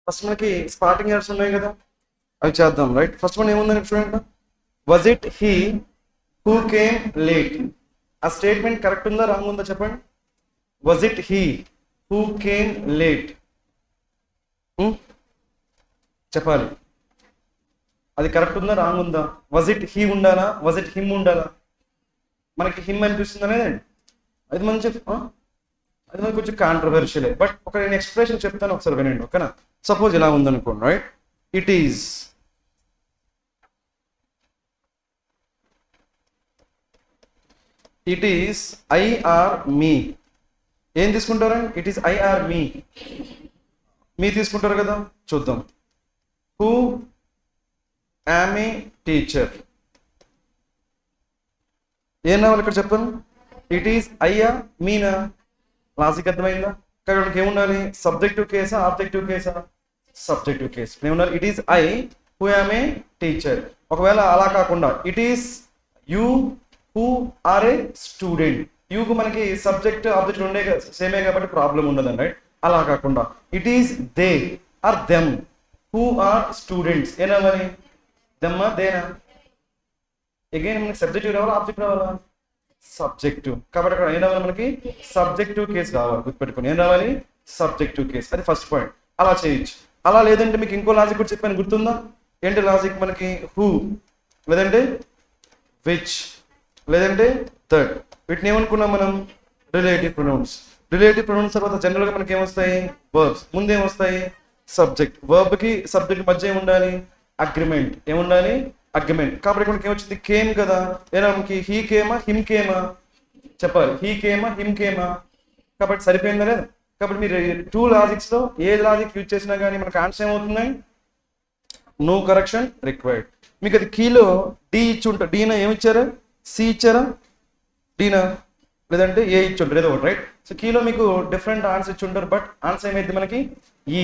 First మనకి స్పార్టింగ్ errors ఉన్నాయి కదా, అవి చేద్దాం. రైట్, ఫస్ట్ మనం ఏముందని చూడండి. Was it he who came late? ఆ స్టేట్మెంట్ కరెక్ట్ ఉందా రాంగ్ ఉందా చెప్పండి. Was it he who came late? చెప్పాలి, అది కరెక్ట్ ఉందా రాంగ్ ఉందా? వాజ్ ఇట్ హీ ఉండాలా, వాజ్ ఇట్ హిమ్ ఉండాలా? మనకి హిమ్ అనిపిస్తుంది అనేది అది మంచి అది మనకి కొంచెం కాంట్రవర్షియలే. బట్ ఒక నేను ఎక్స్ప్రెషన్ చెప్తాను, ఒకసారి వినండి. ఓకేనా? సపోజ్ ఇలా ఉందనుకోండి. Right, it is I are me. ఏం తీసుకుంటారండి? It is I are me. మీ తీసుకుంటారు కదా, చూద్దాం. Who am a teacher. ఏం రావాలి ఇక్కడ చెప్పండి. ఇట్ ఈస్ అయ్యా మీనా? లాజిక్ అర్థమైందా? కానీ మనకి ఏముండాలి? సబ్జెక్టివ్ కేసా ఆబ్జెక్టివ్ కేసా? Subjective case. ఏముండాలి? It is I who am a teacher. ఒకవేళ అలా కాకుండా it is you who are a student. యూకు మనకి సబ్జెక్ట్ ఆబ్జెక్ట్ ఉండే సేమే కాబట్టి ప్రాబ్లం ఉండదండి. రైట్, అలా కాకుండా it is they are them who are students. ఏనా మరి దెమ్మా దేనా? అగైన్ మనకి సబ్జెక్టివ్ రావాలా ఆబ్జెక్ట్ రావాలా? సబ్జెక్టివ్. కాబట్టి అక్కడ ఏం రావాలి? మనకి సబ్జెక్టివ్ కేసు రావాలి. గుర్తుపెట్టుకోండి, ఏం రావాలి? Subjective case. అది ఫస్ట్ పాయింట్. అలా చేయొచ్చు. అలా లేదంటే మీకు ఇంకో లాజిక్ కూడా చెప్పాను, గుర్తుందా? ఏంటి లాజిక్? మనకి హూ, లేదంటే విచ్, లేదంటే దట్. వీటిని ఏమనుకున్నాం మనం? Relative pronounce. రిలేటివ్ ప్రొనౌన్స్ తర్వాత జనరల్గా మనకి ఏమొస్తాయి? వర్బ్స్. ముందు ఏమొస్తాయి? సబ్జెక్ట్. వర్బ్ కి సబ్జెక్ట్ మధ్య ఏముండాలి? అగ్రిమెంట్. ఏముండాలి? అగ్రిమెంట్. కాబట్టి మనకి ఏమొచ్చింది? కేమ్ కదా. ఏనా మనకి హీ కేమా హిమ్ కేమా? చెప్పాలి. He కేమా him కేమా? కాబట్టి సరిపోయిందా లేదా? కాబట్టి మీరు టూ లాజిక్స్ లో ఏ లాజిక్ యూజ్ చేసినా కానీ మనకు ఆన్సర్ ఏమవుతుందండి? No correction required. మీకు అది కీలో డి ఇచ్చి ఉంటారు. డీనా ఏమి ఇచ్చారు? సి ఇచ్చారా? డీనా లేదంటే ఏ ఇచ్చి ఉంటారు, ఏదో ఒకటి. రైట్, సో కీలో మీకు డిఫరెంట్ ఆన్సర్ ఇచ్చి ఉంటారు. బట్ ఆన్సర్ ఏమైంది మనకి? ఈ.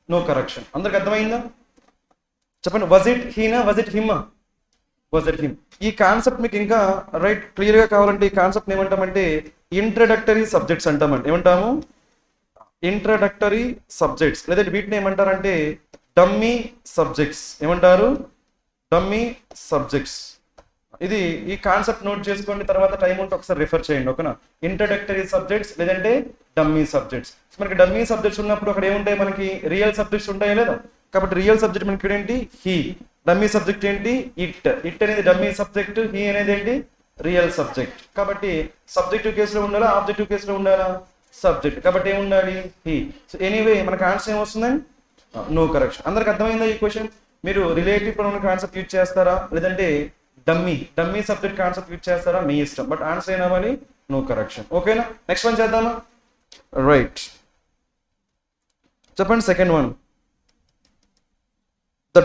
No correction. అందరికి అర్థమైందా? చెప్పండి. వాజ్ ఇట్ హీనా, was it him? Was it him. ఈ కాన్సెప్ట్ మీకు ఇంకా రైట్ క్లియర్ గా కావాలంటే ఈ కాన్సెప్ట్ ఏమంటామంటే ఇంట్రడక్టరీ సబ్జెక్ట్స్ అంటామండి. ఏమంటాము? Introductory subjects. లేదంటే వీటిని ఏమంటారంటే డమ్మీ సబ్జెక్ట్స్. ఏమంటారు? Dummy subjects. ఇది ఈ కాన్సెప్ట్ నోట్ చేసుకోండి. తర్వాత టైం ఉంటే ఒకసారి రిఫర్ చేయండి. ఓకేనా? ఇంట్రడక్టరీ సబ్జెక్ట్స్ లేదంటే డమ్మీ సబ్జెక్ట్స్. మనకి డమ్మీ సబ్జెక్ట్స్ ఉన్నప్పుడు అక్కడ ఏముంటాయి? మనకి రియల్ సబ్జెక్ట్స్ ఉంటాయి లేదా? కాబట్టి రియల్ సబ్జెక్ట్ మనకి ఏంటి? హీ. డమ్మీ సబ్జెక్ట్ ఏంటి? ఇట్. ఇట్ అనేది డమ్మీ సబ్జెక్ట్, హీ అనేది ఏంటి? Real subject. కాబట్టి సబ్జెక్టివ్ కేసులో ఉండాలా ఆబ్జెక్టివ్ కేసులో ఉండాలా? సబ్జెక్ట్. కాబట్టి ఏముండాలి? హీ. సో ఎనీవే మనకు ఆన్సర్ ఏమొస్తుందండి? No correction. అందరికి అర్థమైందా ఈ క్వశ్చన్? మీరు రిలేటివ్ ప్రొనౌన్ కాన్సెప్ట్ యూజ్ చేస్తారా లేదంటే డమ్మీ సబ్జెక్ట్ కాన్సెప్ట్ యూజ్ చేస్తారా? మీ ఇష్టం. బట్ ఆన్సర్ ఏమవ్వాలి? No correction. ఓకేనా? నెక్స్ట్ వన్ చేద్దామా? రైట్, చెప్పండి. Second one. The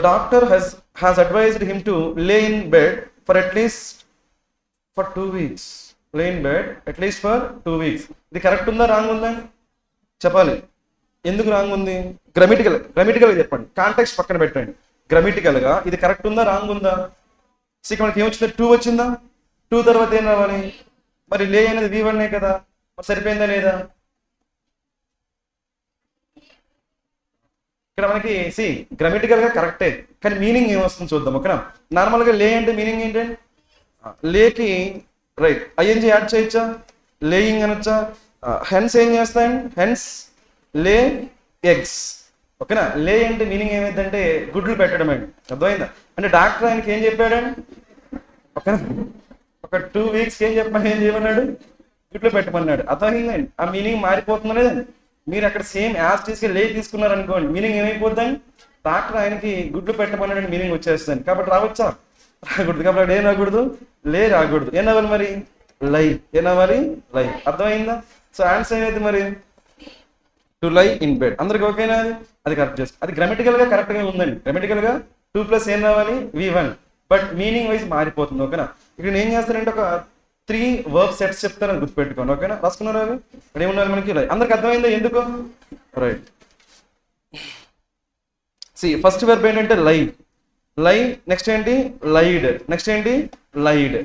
doctor has advised him to lay in bed for at least for 2 weeks. Lay in bed at least for 2 weeks. ఇది correct ఉందా wrong ఉందా చెప్పాలి. ఎందుకు wrong ఉంది? Grammatical చెప్పండి. కాంటెక్స్ట్ పక్కన పెట్టండి. గ్రామటికల్ గా ఇది కరెక్ట్ ఉందా రాంగ్ ఉందా? సో మనకి ఏమొచ్చింది? 2 వచ్చిందా? 2 తర్వాత ఏం రావాలి? మరి లే అనేది V1 కదా, మరి సరిపోయిందా లేదా? ఇక్కడ మనకి గ్రామటికల్ గా కరెక్టే, కానీ మీనింగ్ ఏమొస్తుంది చూద్దాం. ఓకేనా? నార్మల్ గా లే అంటే మీనింగ్ ఏంటండి? లేకి రైట్ ఐఎన్జీ యాడ్ చేయొచ్చా? లేయింగ్ అనొచ్చా? హెన్స్ ఏం చేస్తాయండి? హెన్స్ లే ఎగ్స్. ఓకేనా? లే అంటే మీనింగ్ ఏమైందంటే గుడ్లు పెట్టడం అండి. అర్థమైందా? అంటే డాక్టర్ ఆయనకి ఏం చెప్పాడండి? ఓకేనా? ఒక 2 వీక్స్కి ఏం చేయమన్నాడు? గుడ్లు పెట్టమన్నాడు. అర్థమైందండి? ఆ మీనింగ్ మారిపోతుంది లేదండి. మీరు అక్కడ సేమ్ యాజ్ తీసుకెళ్ళి లే తీసుకున్నారు అనుకోండి, మీనింగ్ ఏమైపోద్దని? డాక్టర్ ఆయనకి గుడ్లు పెట్టమన్నాడని మీనింగ్ వచ్చేస్తుంది. కాబట్టి రావచ్చా? రాకూడదు. కాబట్టి ఏం రాకూడదు? లే రాకూడదు. ఏం రావాలి మరి? లై. ఏం రావాలి? లై. అర్థమైందా? సో ఆన్సర్ ఏమైంది మరి? To lie in bed. అందరికి ఓకేనా? అది కరెక్ట్ చేసుకో. అది గ్రామటికల్ గా కరెక్ట్ గా ఉందండి. గ్రామటికల్ గా 2 + ఏం రావాలి? V1. బట్ మీనింగ్ వైజ్ మారిపోతుంది. ఓకేనా? ఇక్కడ నేను ఏం చేస్తానంటే ఒక 3 వర్బ్ సెట్స్ చెప్తానని గుర్తుపెట్టుకోండి. ఓకేనా? రాసుకున్నారా? అవి ఇక్కడ ఏముండాలి మనకి? లై. అందరికి అర్థమైందా ఎందుకు? రైట్. ఫస్ట్ వర్బ్ ఏంటంటే లై. లై. నెక్స్ట్ ఏంటి? లైడ్. నెక్స్ట్ ఏంటి? లైడ్.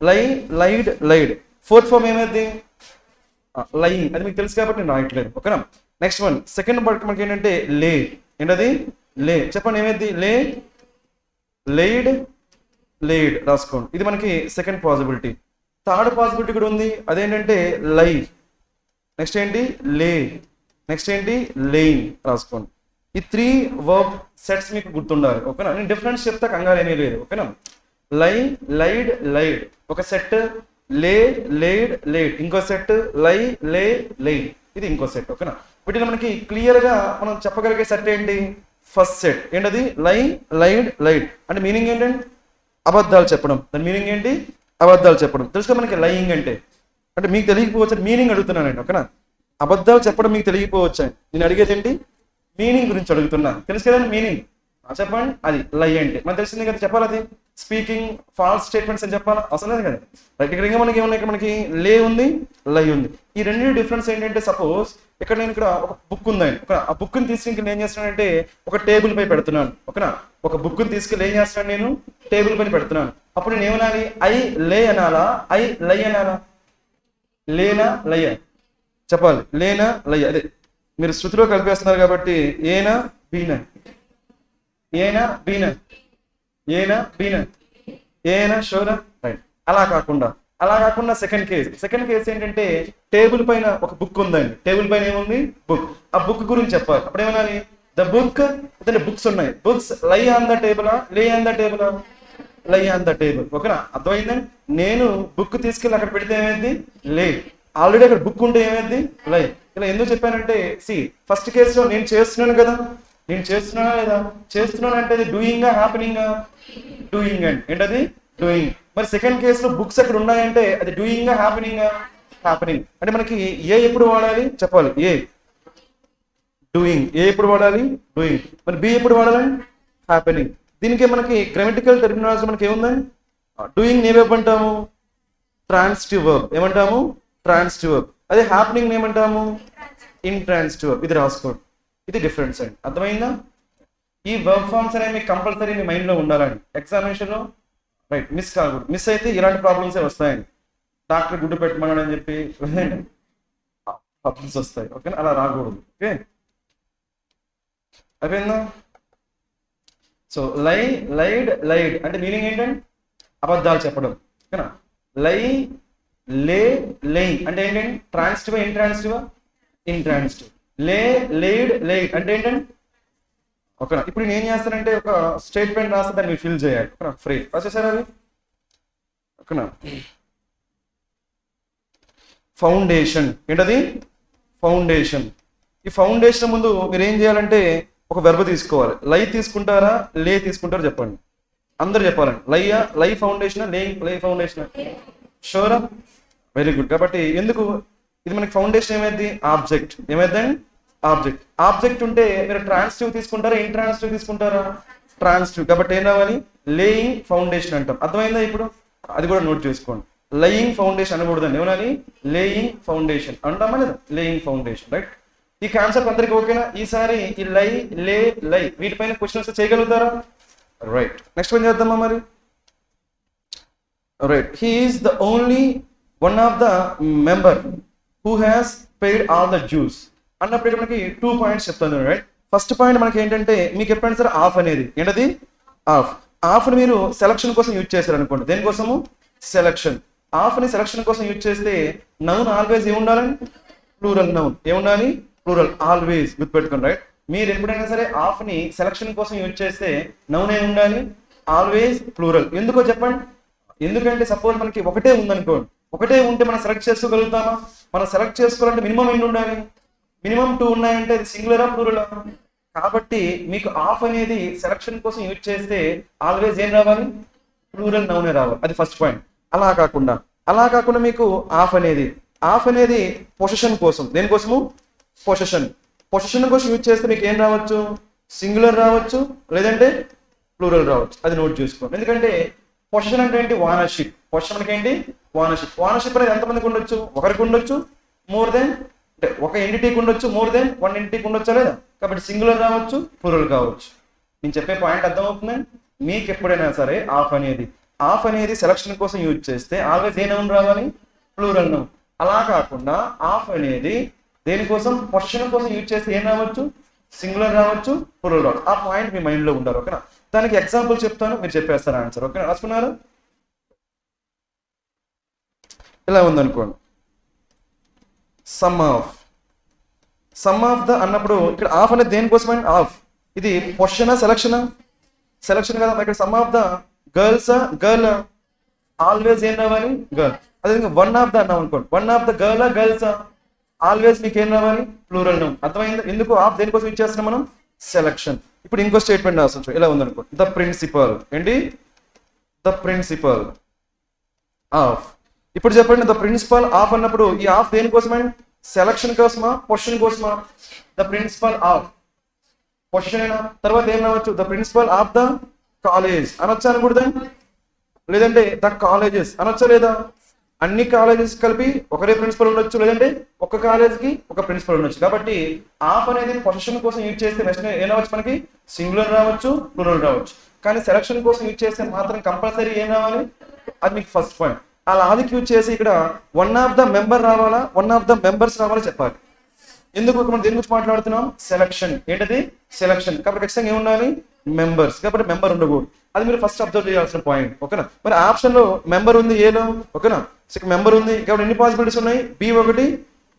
లై, లైడ్, లైడ్. 4th ఫార్మ్ ఏమైంది? లయింగ్. అది మీకు తెలుసు కాబట్టి నేను రాయట్లేదు. ఓకేనా? నెక్స్ట్ వన్ సెకండ్ వర్డ్ మనకి ఏంటంటే లే. ఏంటది? లే. చెప్పండి ఏమైంది? లే, లేడ్, లేడ్ రాసుకోండి. ఇది మనకి సెకండ్ పాసిబిలిటీ. థర్డ్ పాసిబిలిటీ కూడా ఉంది, అదేంటంటే లై. నెక్స్ట్ ఏంటి? లే. నెక్స్ట్ ఏంటి? లేన్ రాసుకోండి. ఈ 3 వర్బ్ సెట్స్ మీకు గుర్తుండాలి. ఓకేనా? నేను డిఫరెన్స్ చెప్తా, కంగారు ఏమీ లేదు. ఓకేనా? లై, లైడ్, లైడ్ ఒక సెట్, లే, లేడ్, లేడ్ ఇంకో సెట్, లై, లే, లైడ్ ఇది ఇంకో సెట్. ఓకేనా? వీటిలో మనకి క్లియర్ గా మనం చెప్పగలిగే సెట్ ఏంటి? ఫస్ట్ సెట్ ఏంటది? లై, లైడ్, లైడ్ అంటే మీనింగ్ ఏంటంటే అబద్ధాలు చెప్పడం. దాని మీనింగ్ ఏంటి? అబద్ధాలు చెప్పడం. తెలుసుకో మనకి లయింగ్ అంటే మీకు తెలియకపోవచ్చు, మీనింగ్ అడుగుతున్నానండి. ఓకేనా? అబద్ధాలు చెప్పడం మీకు తెలియకపోవచ్చు, నేను అడిగేది ఏంటి? మీనింగ్ గురించి అడుగుతున్నా. తెలుసు కదండి మీనింగ్? చెప్పండి. అది లై అంటే మనకు తెలిసింది కదా, చెప్పాలి. అది స్పీకింగ్ ఫాల్స్ స్టేట్మెంట్స్ అని చెప్పాలా? అవసరం లేదు కదా. రైట్, ఇక్కడ ఇంకా మనకి ఏమన్నా, ఇక్కడ మనకి లే ఉంది, లై ఉంది. ఈ రెండు డిఫరెన్స్ ఏంటంటే, సపోజ్ ఇక్కడ నేను ఇక్కడ ఒక బుక్ ఉందండి. ఆ బుక్ ని తీసుకెళ్ళి నేను ఏం చేస్తున్నానంటే ఒక టేబుల్ పై పెడుతున్నాను. ఓకేనా? ఒక బుక్ ని తీసుకెళ్ళి ఏం చేస్తున్నాను, నేను టేబుల్ పైన పెడుతున్నాను. అప్పుడు నేను ఏమనాలి? ఐ లే అనాలా, ఐ లై అనాలా? లేనా లయ్యా చెప్పాలి. లేనా లయ్యా, అదే మీరు శృతిలో కలిపేస్తున్నారు కాబట్టి ఏనా బీనా, ఏనా బీనా, ఏనా బీనా, ఏనా షోరా. రైట్. అలా కాకుండా సెకండ్ కేసు ఏంటంటే టేబుల్ పైన ఒక బుక్ ఉందండి. టేబుల్ పైన ఏముంది? బుక్. ఆ బుక్ గురించి చెప్పాలి. అప్పుడు ఏమనాలి? ద బుక్, అంటే బుక్స్ ఉన్నాయి. బుక్స్ లై ఆన్ ద టేబులా, లే ఆన్ ద టేబులా? లై ఆన్ ద టేబుల్. ఓకేనా? అర్థమైందండి. నేను బుక్ తీసుకెళ్ళి అక్కడ పెడితే ఏమైంది? లే. ఆల్రెడీ అక్కడ బుక్ ఉంటే ఏమైంది? లై. ఇలా ఎందుకు చెప్పానంటే, ఫస్ట్ కేసులో నేను చేస్తున్నాను కదా, నేను చేస్తున్నానా లేదా? చేస్తున్నాను అంటే అది డూయింగా, హ్యాపెనింగా? డూయింగ్ అండి. ఏంటది? డూయింగ్. మరి సెకండ్ కేసులో బుక్స్ అక్కడ ఉన్నాయంటే అది డూయింగా, హ్యాపెనింగా? హ్యాపెనింగ్. అంటే మనకి ఏ ఎప్పుడు వాడాలి చెప్పాలి. ఏ డూయింగ్, ఏ ఎప్పుడు వాడాలి? డూయింగ్. మరి బి ఎప్పుడు వాడాలని? హ్యాపెనింగ్. దీనికి మనకి గ్రామటికల్ టెర్మినాలజీ మనకి ఏముందండి? డూయింగ్ ఏమంటాము? Transitive verb. ఏమంటాము? Transitive verb. అదే హ్యాపెనింగ్ ఏమంటాము? Intransitive verb. ఇది రాసుకోండి. ఇది డిఫరెన్స్ అండి. అర్థమైందా? ఈ వర్బ్ ఫార్మ్స్ అనేవి మీకు కంపల్సరీ మీ మైండ్ లో ఉండాలండి ఎగ్జామినేషన్ లో. రైట్, మిస్ కాకూడదు. మిస్ అయితే ఇలాంటి ప్రాబ్లమ్సే వస్తాయండి. డాక్టర్ గుడ్డు పెట్టమని అని చెప్పి ప్రాబ్లమ్స్ వస్తాయి. ఓకే, అలా రాకూడదు. ఓకే, అయిపోయిందా? సో లై, లైడ్, లైడ్ అంటే మీనింగ్ ఏంటంటే అబద్ధాలు చెప్పడం. ఓకేనా? లై, లే, లైన్ అంటే ఏంటంటే ట్రాన్సిటివ్, ఇంట్రాన్సిటివ్? ఇంట్రాన్సిటివ్. లే, లేడ్, లైడ్ అంటే ఏంటంటే ఓకేనా? ఇప్పుడు నేను ఏం చేస్తానంటే ఒక స్టేట్మెంట్ రాస్తే దాన్ని ఫిల్ చేయాలి. ఓకేనా? ఫ్రీ రాసేసారు అది. ఓకేనా? ఫౌండేషన్. ఏంటది? ఫౌండేషన్. ఈ ఫౌండేషన్ ముందు మీరు ఏం చేయాలంటే ఒక వెర్బ్ తీసుకోవాలి. లై తీసుకుంటారా, లే తీసుకుంటారా చెప్పండి. అందరు చెప్పాలండి. లయ్యా, లై ఫౌండేషన్, లై ఫౌండేషన్? షూరా? Very good. కాబట్టి ఎందుకు ఇది మనకి ఫౌండేషన్ ఏమైంది? ఆబ్జెక్ట్. ఏమైందండి? ఆబ్జెక్ట్. ఆబ్జెక్ట్ ఉంటే మీరు ట్రాన్సిటివ్ తీసుకుంటారా, ఇంట్రాన్సిటివ్ తీసుకుంటారా? ట్రాన్సిటివ్. కాబట్టి ఏం రావాలి? లేయింగ్ ఫౌండేషన్ అంటాం. అర్థమైందా ఇప్పుడు? అది కూడా నోట్ చేసుకోండి. లయింగ్ ఫౌండేషన్ అనకూడదండి. ఏమనాలి? లేయింగ్ ఫౌండేషన్ అంటామా లేదా? Laying foundation. రైట్. ఈ కాన్సెప్ట్ అందరికి ఓకేనా? ఈసారి ఈ లై, లే, లై వీటిపైన క్వశ్చన్స్ చేయగలుగుతారా? రైట్. నెక్స్ట్ ఏం చేద్దామా మరి? Right. He is the only one of the member who has paid all the dues అన్నప్పుడు మనకి 2 పాయింట్స్ చెప్తాను. రైట్. ఫస్ట్ పాయింట్ మనకి ఏంటంటే మీకు ఎప్పుడైనా సరే ఆఫ్ అనేది ఏంటది? ఆఫ్. ఆఫ్ని మీరు సెలక్షన్ కోసం యూజ్ చేశారు అనుకోండి. దేనికోసము? సెలక్షన్. ఆఫ్ని సెలక్షన్ కోసం యూజ్ చేస్తే నౌన్ ఆల్వేస్ ఏముండాలని? Plural noun. ఏముండాలి? ప్లూరల్. ఆల్వేస్ గుర్తుపెట్టుకోండి. రైట్. మీరు ఎప్పుడైనా సరే ఆఫ్ని సెలక్షన్ కోసం యూజ్ చేస్తే నౌన్ ఏమి ఉండాలి? Always plural. ఎందుకో చెప్పండి. ఎందుకంటే సపోజ్ మనకి ఒకటే ఉందనుకోండి, ఒకటే ఉంటే మనం సెలెక్ట్ చేసుకోగలుగుతామా? మనం సెలెక్ట్ చేసుకోవాలంటే మినిమం ఎన్ని ఉండాలి? మినిమం 2 ఉన్నాయంటే అది సింగులరా, ప్లూరలా? కాబట్టి మీకు ఆఫ్ అనేది సెలక్షన్ కోసం యూజ్ చేస్తే ఆల్వేస్ ఏం రావాలి? ప్లూరల్ నౌనే రావాలి. అది ఫస్ట్ పాయింట్. అలా కాకుండా మీకు ఆఫ్ అనేది పొజిషన్ కోసం. దేనికోసము? పొజిషన్ కోసం యూజ్ చేస్తే మీకు ఏం రావచ్చు? సింగులర్ రావచ్చు, లేదంటే ప్లూరల్ రావచ్చు. అది నోట్ చేసుకోండి. ఎందుకంటే పొజిషన్ అంటే ఏంటి? ఓనర్షిప్. పొజిషన్ మనకి ఏంటి? ఓనర్షిప్. ఓనర్షిప్ అనేది ఎంతమందికి ఉండొచ్చు? ఒకరికి ఉండొచ్చు, మోర్ దెన్ అంటే ఒక ఎంటిటీకి ఉండొచ్చు, మోర్ దెన్ 1 ఎంటిటీకి ఉండొచ్చా లేదా? కాబట్టి సింగులర్ రావచ్చు, ప్లూరల్ కావచ్చు. నేను చెప్పే పాయింట్ అర్థమవుతుందండి. మీకు ఎప్పుడైనా సరే ఆఫ్ అనేది సెలక్షన్ కోసం యూజ్ చేస్తే ఆల్వేస్ ఏ నౌన్ రావాలి? Plural noun. అలా కాకుండా ఆఫ్ అనేది దేనికోసం క్వశ్చన్ కోసం యూజ్ చేస్తే ఏం రావచ్చు, సింగులర్ రావచ్చు, ప్లూరల్ రావచ్చు. ఆ పాయింట్ మీ మైండ్లో ఉండాలి. ఓకేనా, దానికి ఎగ్జాంపుల్ చెప్తాను, మీరు చెప్పేస్తారు ఆన్సర్. ఓకేనా, రాసుకున్నారా? ఇలా ఉందనుకోండి, సమ్ ఆఫ్ ద అన్నప్పుడు ఇక్కడ ఆఫ్ అనేది దేనికోసమైనా ఆఫ్, ఇది క్వశ్చనా సెలక్షనా? సెలక్షన్ కదా. ఇక్కడ some of the girl always ఏం రావాలి, గర్ల్. అదేవిధంగా వన్ ఆఫ్ ద అన్నాం అనుకోండి, వన్ ఆఫ్ ద గర్ల్సా ఆల్వేస్ మీకు ఏం రావాలి, ప్లూరల్ నౌన్. అర్థమైంది? ఎందుకు ఆఫ్ దేనికోసం యూజ్ చేస్తున్నాం మనం, సెలక్షన్. ఇప్పుడు ఇంకో స్టేట్మెంట్ రావచ్చు, ఇలా ఉందనుకోండి, ద ప్రిన్సిపల్ ఏంటి, ద ప్రిన్సిపల్ ఆఫ్. ఇప్పుడు చెప్పండి, ద ప్రిన్సిపల్ ఆఫ్ అన్నప్పుడు ఈ ఆఫ్ దేనికోసమే, సెలక్షన్ కోసమా, క్వశ్చన్ కోసమా? ద ప్రిన్సిపల్ ఆఫ్ క్వశ్చన్ అయినా. తర్వాత ఏం రావచ్చు, the principal of the college అనొచ్చా, అనకూడదా? లేదంటే ద కాలేజెస్ అనొచ్చా లేదా? అన్ని కాలేజెస్ కలిపి ఒకరే ప్రిన్సిపల్ ఉండొచ్చు, లేదంటే ఒక కాలేజ్కి ఒక ప్రిన్సిపల్ ఉండొచ్చు. కాబట్టి ఆఫ్ అనేది పొజిషన్ కోసం యూజ్ చేస్తే నెక్స్ట్ ఏం రావచ్చు, మనకి సింగులర్ రావచ్చు, ప్లూరల్ రావచ్చు. కానీ సెలక్షన్ కోసం యూజ్ చేస్తే మాత్రం కంపల్సరీ ఏం రావాలి, అది మీకు ఫస్ట్ పాయింట్. ఆ లాజిక్ యూజ్ చేసి ఇక్కడ వన్ ఆఫ్ ద మెంబర్ రావాలా, వన్ ఆఫ్ ద మెంబర్స్ రావాలా చెప్పాలి. ఎందుకు మనం దేని గురించి మాట్లాడుతున్నాం, సెలక్షన్. ఏంటది, సెలక్షన్. కాబట్టి ఖచ్చితంగా ఏముండాలి, మెంబర్స్. కాబట్టి మెంబర్ ఉండకూడదు. అది మీరు ఫస్ట్ అబ్జర్వ్ చేయాల్సిన పాయింట్. ఓకేనా, మరి ఆప్షన్ లో మెంబర్ ఉంది ఏలో, ఓకేనా, మెంబర్ ఉంది. కాబట్టి ఎన్ని పాసిబిలిటీస్ ఉన్నాయి, B1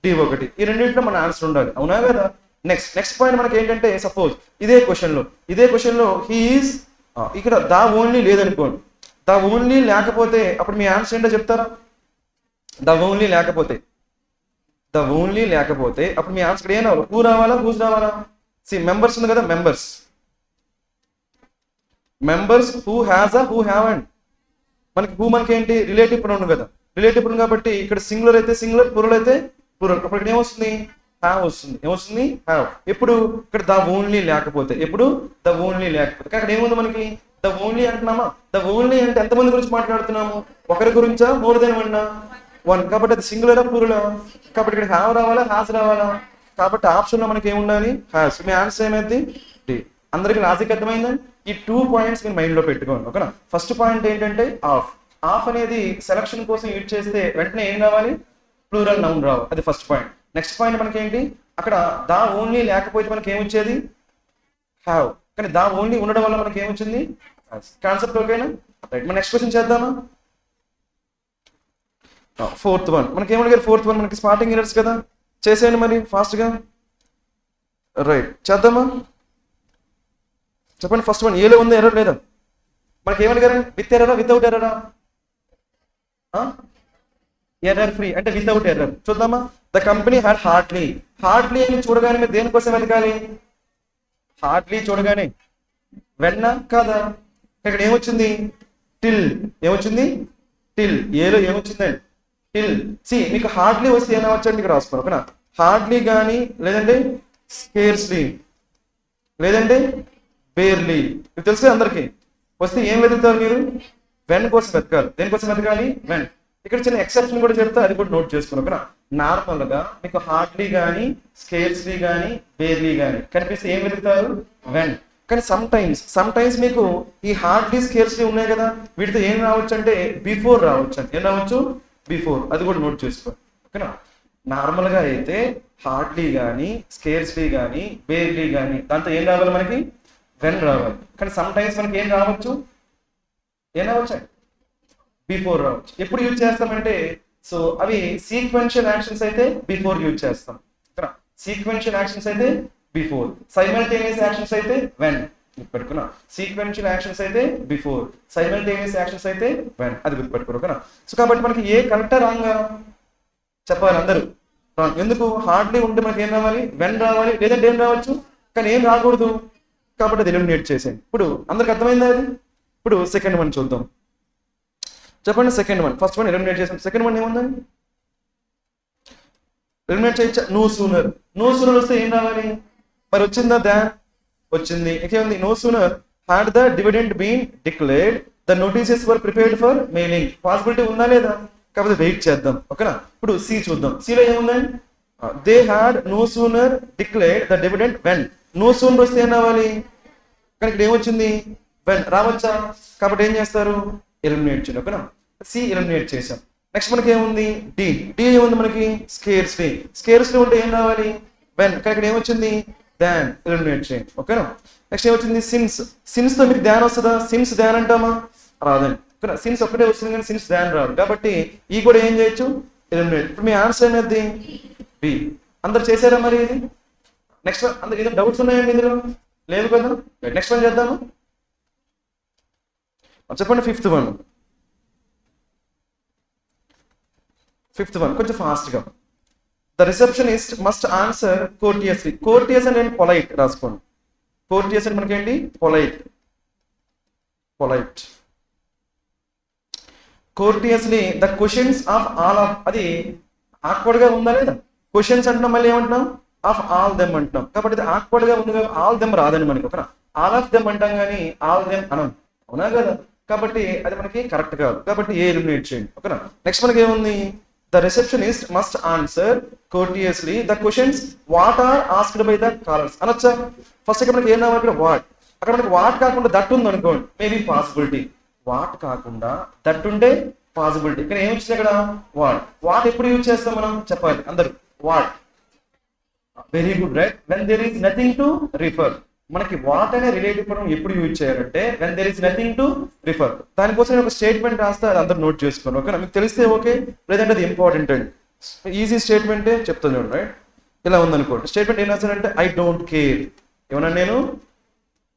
D1. ఈ రెండింటిలో మన ఆన్సర్ ఉండాలి, అవునా కదా? నెక్స్ట్ పాయింట్ మనకి ఏంటంటే, సపోజ్ ఇదే క్వశ్చన్ లో హీ ఈజ్, ఇక్కడ దా ఓన్లీ లేదనుకోండి, దా ఓన్లీ లేకపోతే అప్పుడు మీ ఆన్సర్ ఏంటో చెప్తారా? ద ఓన్లీ లేకపోతే అప్పుడు మీ ఆన్సర్ ఏం రావాలి, హూ రావాలా, హూజ్ రావాలా? మెంబర్స్ ఉంది కదా, members who has who haven't. మనకి హూ మనకి ఏంటి, రిలేటివ్ ప్రొనౌన్ కదా, రిలేటివ్ ప్రొనౌన్. కాబట్టి ఇక్కడ సింగులర్ అయితే సింగులర్, ప్లూరల్ అయితే ప్లూరల్. అప్పుడు ఇక్కడ ఏమొస్తుంది, హ్యావ్ వస్తుంది. ఏమొస్తుంది, హ్యావ్. ఎప్పుడు ఇక్కడ ద ఓన్లీ లేకపోతే, ఎప్పుడు ద ఓన్లీ లేకపోతే. అక్కడ ఏముంది మనకి, ద ఓన్లీ అంటున్నామా, ద ఓన్లీ అంటే ఎంతమంది గురించి మాట్లాడుతున్నాము, ఒకరి గురించా, మోర్ దెన్ వన్. కాబట్టి అది సింగులరా, ప్లూరలా? కాబట్టి ఇక్కడ హ్యావ్ రావాలా, హ్యాస్ రావాలా? కాబట్టి ఆప్షన్ లో మనకి ఏముండాలి, హ్యాస్. మీ ఆన్సర్ ఏమైంది, డి. అందరికి లాజిక్ అర్థమైందా? ఈ 2 పాయింట్స్ మీరు మైండ్ లో పెట్టుకోండి. ఓకేనా, ఫస్ట్ పాయింట్ ఏంటంటే ఆఫ్ అనేది సెలక్షన్ కోసం యూజ్ చేస్తే వెంటనే ఏం రావాలి, ప్లూరల్ నౌన్ రావు. అది ఫస్ట్ పాయింట్. నెక్స్ట్ పాయింట్ మనకి ఏంటి, అక్కడ దా ఓన్లీ లేకపోతే మనకి ఏమొచ్చేది, హ్యావ్. కానీ దా ఓన్లీ ఉండడం వల్ల మనకి ఏమొచ్చింది, కాన్సెప్ట్. ఓకేనా, రైట్. మన నెక్స్ట్ క్వశ్చన్ చేద్దామా? ఫోర్త్ వన్ మనకి ఏమడిగారు, ఫోర్త్ వన్ మనకి స్పాటింగ్ ఎర్రర్స్ కదా, చేసేయండి మరి ఫాస్ట్గా. రైట్, చేద్దామా? చెప్పండి, ఫస్ట్ వన్ ఏలో ఉంది, ఎర్రర్ లేదా? మనకి ఏమడిగారండి, విత్ ఎర్రరా, వితౌట్ ఎర్రరా? ఎర్రర్ ఫ్రీ అంటే వితౌట్ ఎర్రర్. చూద్దామా? ద కంపెనీ హ్యాడ్ హార్డ్లీ అని చూడగానే మీరు దేనికోసం వెతకాలి, హార్డ్లీ చూడగానే వెన్నా కాదా? ఇక్కడ ఏమొచ్చింది, టిల్. ఏమొచ్చింది, టిల్. ఏలో ఏమొచ్చిందండి, టిల్. మీకు హార్డ్లీ వస్తే ఏమవచ్చండి, ఇక్కడ రాసుకోండి. ఓకేనా, హార్డ్లీ కానీ, లేదంటే స్కేర్స్లీ, లేదంటే బేర్లీ. మీకు తెలుసు కదా అందరికి. వస్తే ఏం వెతుకుతారు మీరు, వెన్ కోసం వెతకాలి. దేనికోసం వెతకాలి, వెన్. ఇక్కడ చిన్న ఎక్సెప్షన్ కూడా చెప్తా, అది కూడా నోట్ చేసుకున్నాం. ఓకేనా, నార్మల్ గా మీకు హార్డ్లీ కానీ, స్కేర్స్లీ కానీ, బేర్లీ కానీ కనిపిస్తే ఏం వెతుకుతారు, వెన్. కానీ సమ్ టైమ్స్ మీకు ఈ హార్డ్లీ స్కేర్స్లీ ఉన్నాయి కదా, వీటితో ఏం రావచ్చు అంటే బిఫోర్ రావచ్చు. అంటే ఏం రావచ్చు, బిఫోర్. అది కూడా నోట్ చేసుకో. ఓకేనా, నార్మల్ గా అయితే హార్డ్లీ కానీ, స్కేర్స్లీ కానీ, బేర్లీ కానీ దాంతో ఏం రావాలి మనకి, వెన్ రావాలి. కానీ సమ్ టైమ్స్ మనకి ఏం రావచ్చు, ఏం రావచ్చు, బిఫోర్ రావచ్చు. ఎప్పుడు యూజ్ చేస్తామంటే, సో అవి సీక్వెన్షియల్ యాక్షన్స్ అయితే బిఫోర్ యూజ్ చేస్తాం. సీక్వెన్షియల్ యాక్షన్స్ అయితే బిఫోర్, సైమల్టేనియస్ యాక్షన్స్ అయితే వెన్. గుర్తుపెట్టుకున్నా, సీక్వెన్షియల్ యాక్షన్స్ అయితే బిఫోర్, సైమల్టేనియస్ యాక్షన్స్ అయితే వెన్. అది గుర్తుపెట్టుకోరు. సో కాబట్టి మనకి ఏ కరెక్టా రాంగా చెప్పాలి అందరూ. ఎందుకు, హార్డ్లీ ఉంటే మనకి ఏం రావాలి, వెన్ రావాలి, లేదంటే ఏం రావచ్చు, కానీ ఏం రాకూడదు. కాబట్టి అది ఎలిమినేట్ చేసేయండి. ఇప్పుడు అందరికి అర్థమైందా అది? ఇప్పుడు సెకండ్ వన్ చూద్దాం. చెప్పండి, second one. First one eliminate చేసాం, సెకండ్ వన్ ఏముందండి, ఎలిమినేట్ చేయొచ్చా? నో సూనర్ వస్తే ఏం రావాలి, మరి వచ్చిందా, దాన్ వచ్చింది. ఇంకేముంది, no sooner had the dividend been declared the notices were prepared for mailing. Possibility ఉందా లేదా? కాకపోతే వెయిట్ చేద్దాం. ఓకేనా, ఇప్పుడు సి చూద్దాం. సిలో ఏముందండి, they had no sooner declared the dividend when. No sooner వస్తే ఏం రావాలి, కానీ ఇక్కడ ఏమొచ్చింది, వెన్ రావచ్చా? కాబట్టి ఏం చేస్తారు, ఎలిమినేట్ చేయండి. ఓకేనా, సి ఎలిమినేట్ చేసాం. నెక్స్ట్ మనకి ఏముంది డి డి ఏముంది మనకి స్కేర్స్లీ ఉంటే ఏం రావాలి వెన్, కానీ ఇక్కడ ఏమొచ్చింది దాన్, ఎలిమినేట్ చేయండి ఓకేనా. నెక్స్ట్ ఏమొచ్చింది సిన్స్ తో మీకు దాన్ వస్తుందా, సిన్స్ దాన్ అంటామా రాదండి ఓకేనా, సిన్స్ ఒక్కటే వస్తుంది కానీ సిన్స్ దాన్ రాదు, కాబట్టి ఈ కూడా ఏం చేయొచ్చు ఎలిమినేట్. ఇప్పుడు మీ ఆన్సర్ అనేది బి. అందరు చేశారా మరి ఇది? నెక్స్ట్ అందరు ఏదో డౌట్స్ ఉన్నాయండి ఇందులో? లేదు కదా. నెక్స్ట్ వన్ చేద్దాము, చెప్పండి. ఫిఫ్త్ వన్ కొంచెం ఫాస్ట్గా. The receptionist must answer courteously. Courteous అంటే పొలైట్ రాసుకోండి. కోర్టియస్ అంటే మనకేంటి polite. Courteously the questions of all of, అది ఆక్వర్డ్ గా ఉందా లేదా? క్వశ్చన్స్ అంటున్నాం, మళ్ళీ ఏమంటున్నాం ఆఫ్ ఆల్ దెమ్ అంటున్నాం, కాబట్టి ఇది ఆక్వర్డ్ గా ఉంది. ఆల్ దెమ్ రాదండి మనకి ఓకేనా, ఆల్ ఆఫ్ దెమ్ అంటాం కానీ ఆల్ దెమ్ అనం, అవునా కదా, కాబట్టి అది మనకి కరెక్ట్ కాదు, కాబట్టి ఏ ఎలిమినేట్ చేయండి ఓకేనా. నెక్స్ట్ మనకి ఏముంది the receptionist must answer courteously the questions what are asked by the callers అనొచ్చా. ఫస్ట్ ఇక్కడ మనకి ఏం రావాలి, ఇక్కడ వాట్, అక్కడ మనకి వాట్ కాకుండా దట్ ఉంది అనుకోండి, మేబీ పాసిబిలిటీ. వాట్ కాకుండా దట్ ఉంటే పాసిబిలిటీ, ఇక్కడ ఏమొచ్చింది ఇక్కడ వాట్ ఎప్పుడు యూజ్ చేస్తాం మనం చెప్పాలి అందరు. What, very good right. When there is nothing to refer, మనకి వాట్ అనే రిలేటివ్ మనం ఎప్పుడు యూజ్ చేయాలంటే when there is nothing to refer. దానికోసం నేను ఒక స్టేట్మెంట్ రాస్తే అది అందరూ నోట్ చేసుకోండి ఓకేనా, మీకు తెలిస్తే ఓకే, లేదంటే అది ఇంపార్టెంట్ అండి. ఈజీ స్టేట్మెంటే చెప్తాను చూడండి రైట్. ఇలా ఉందనుకోండి, స్టేట్మెంట్ ఏం రాస్తానంటే ఐ డోంట్ కేర్, ఏమన్నా నేను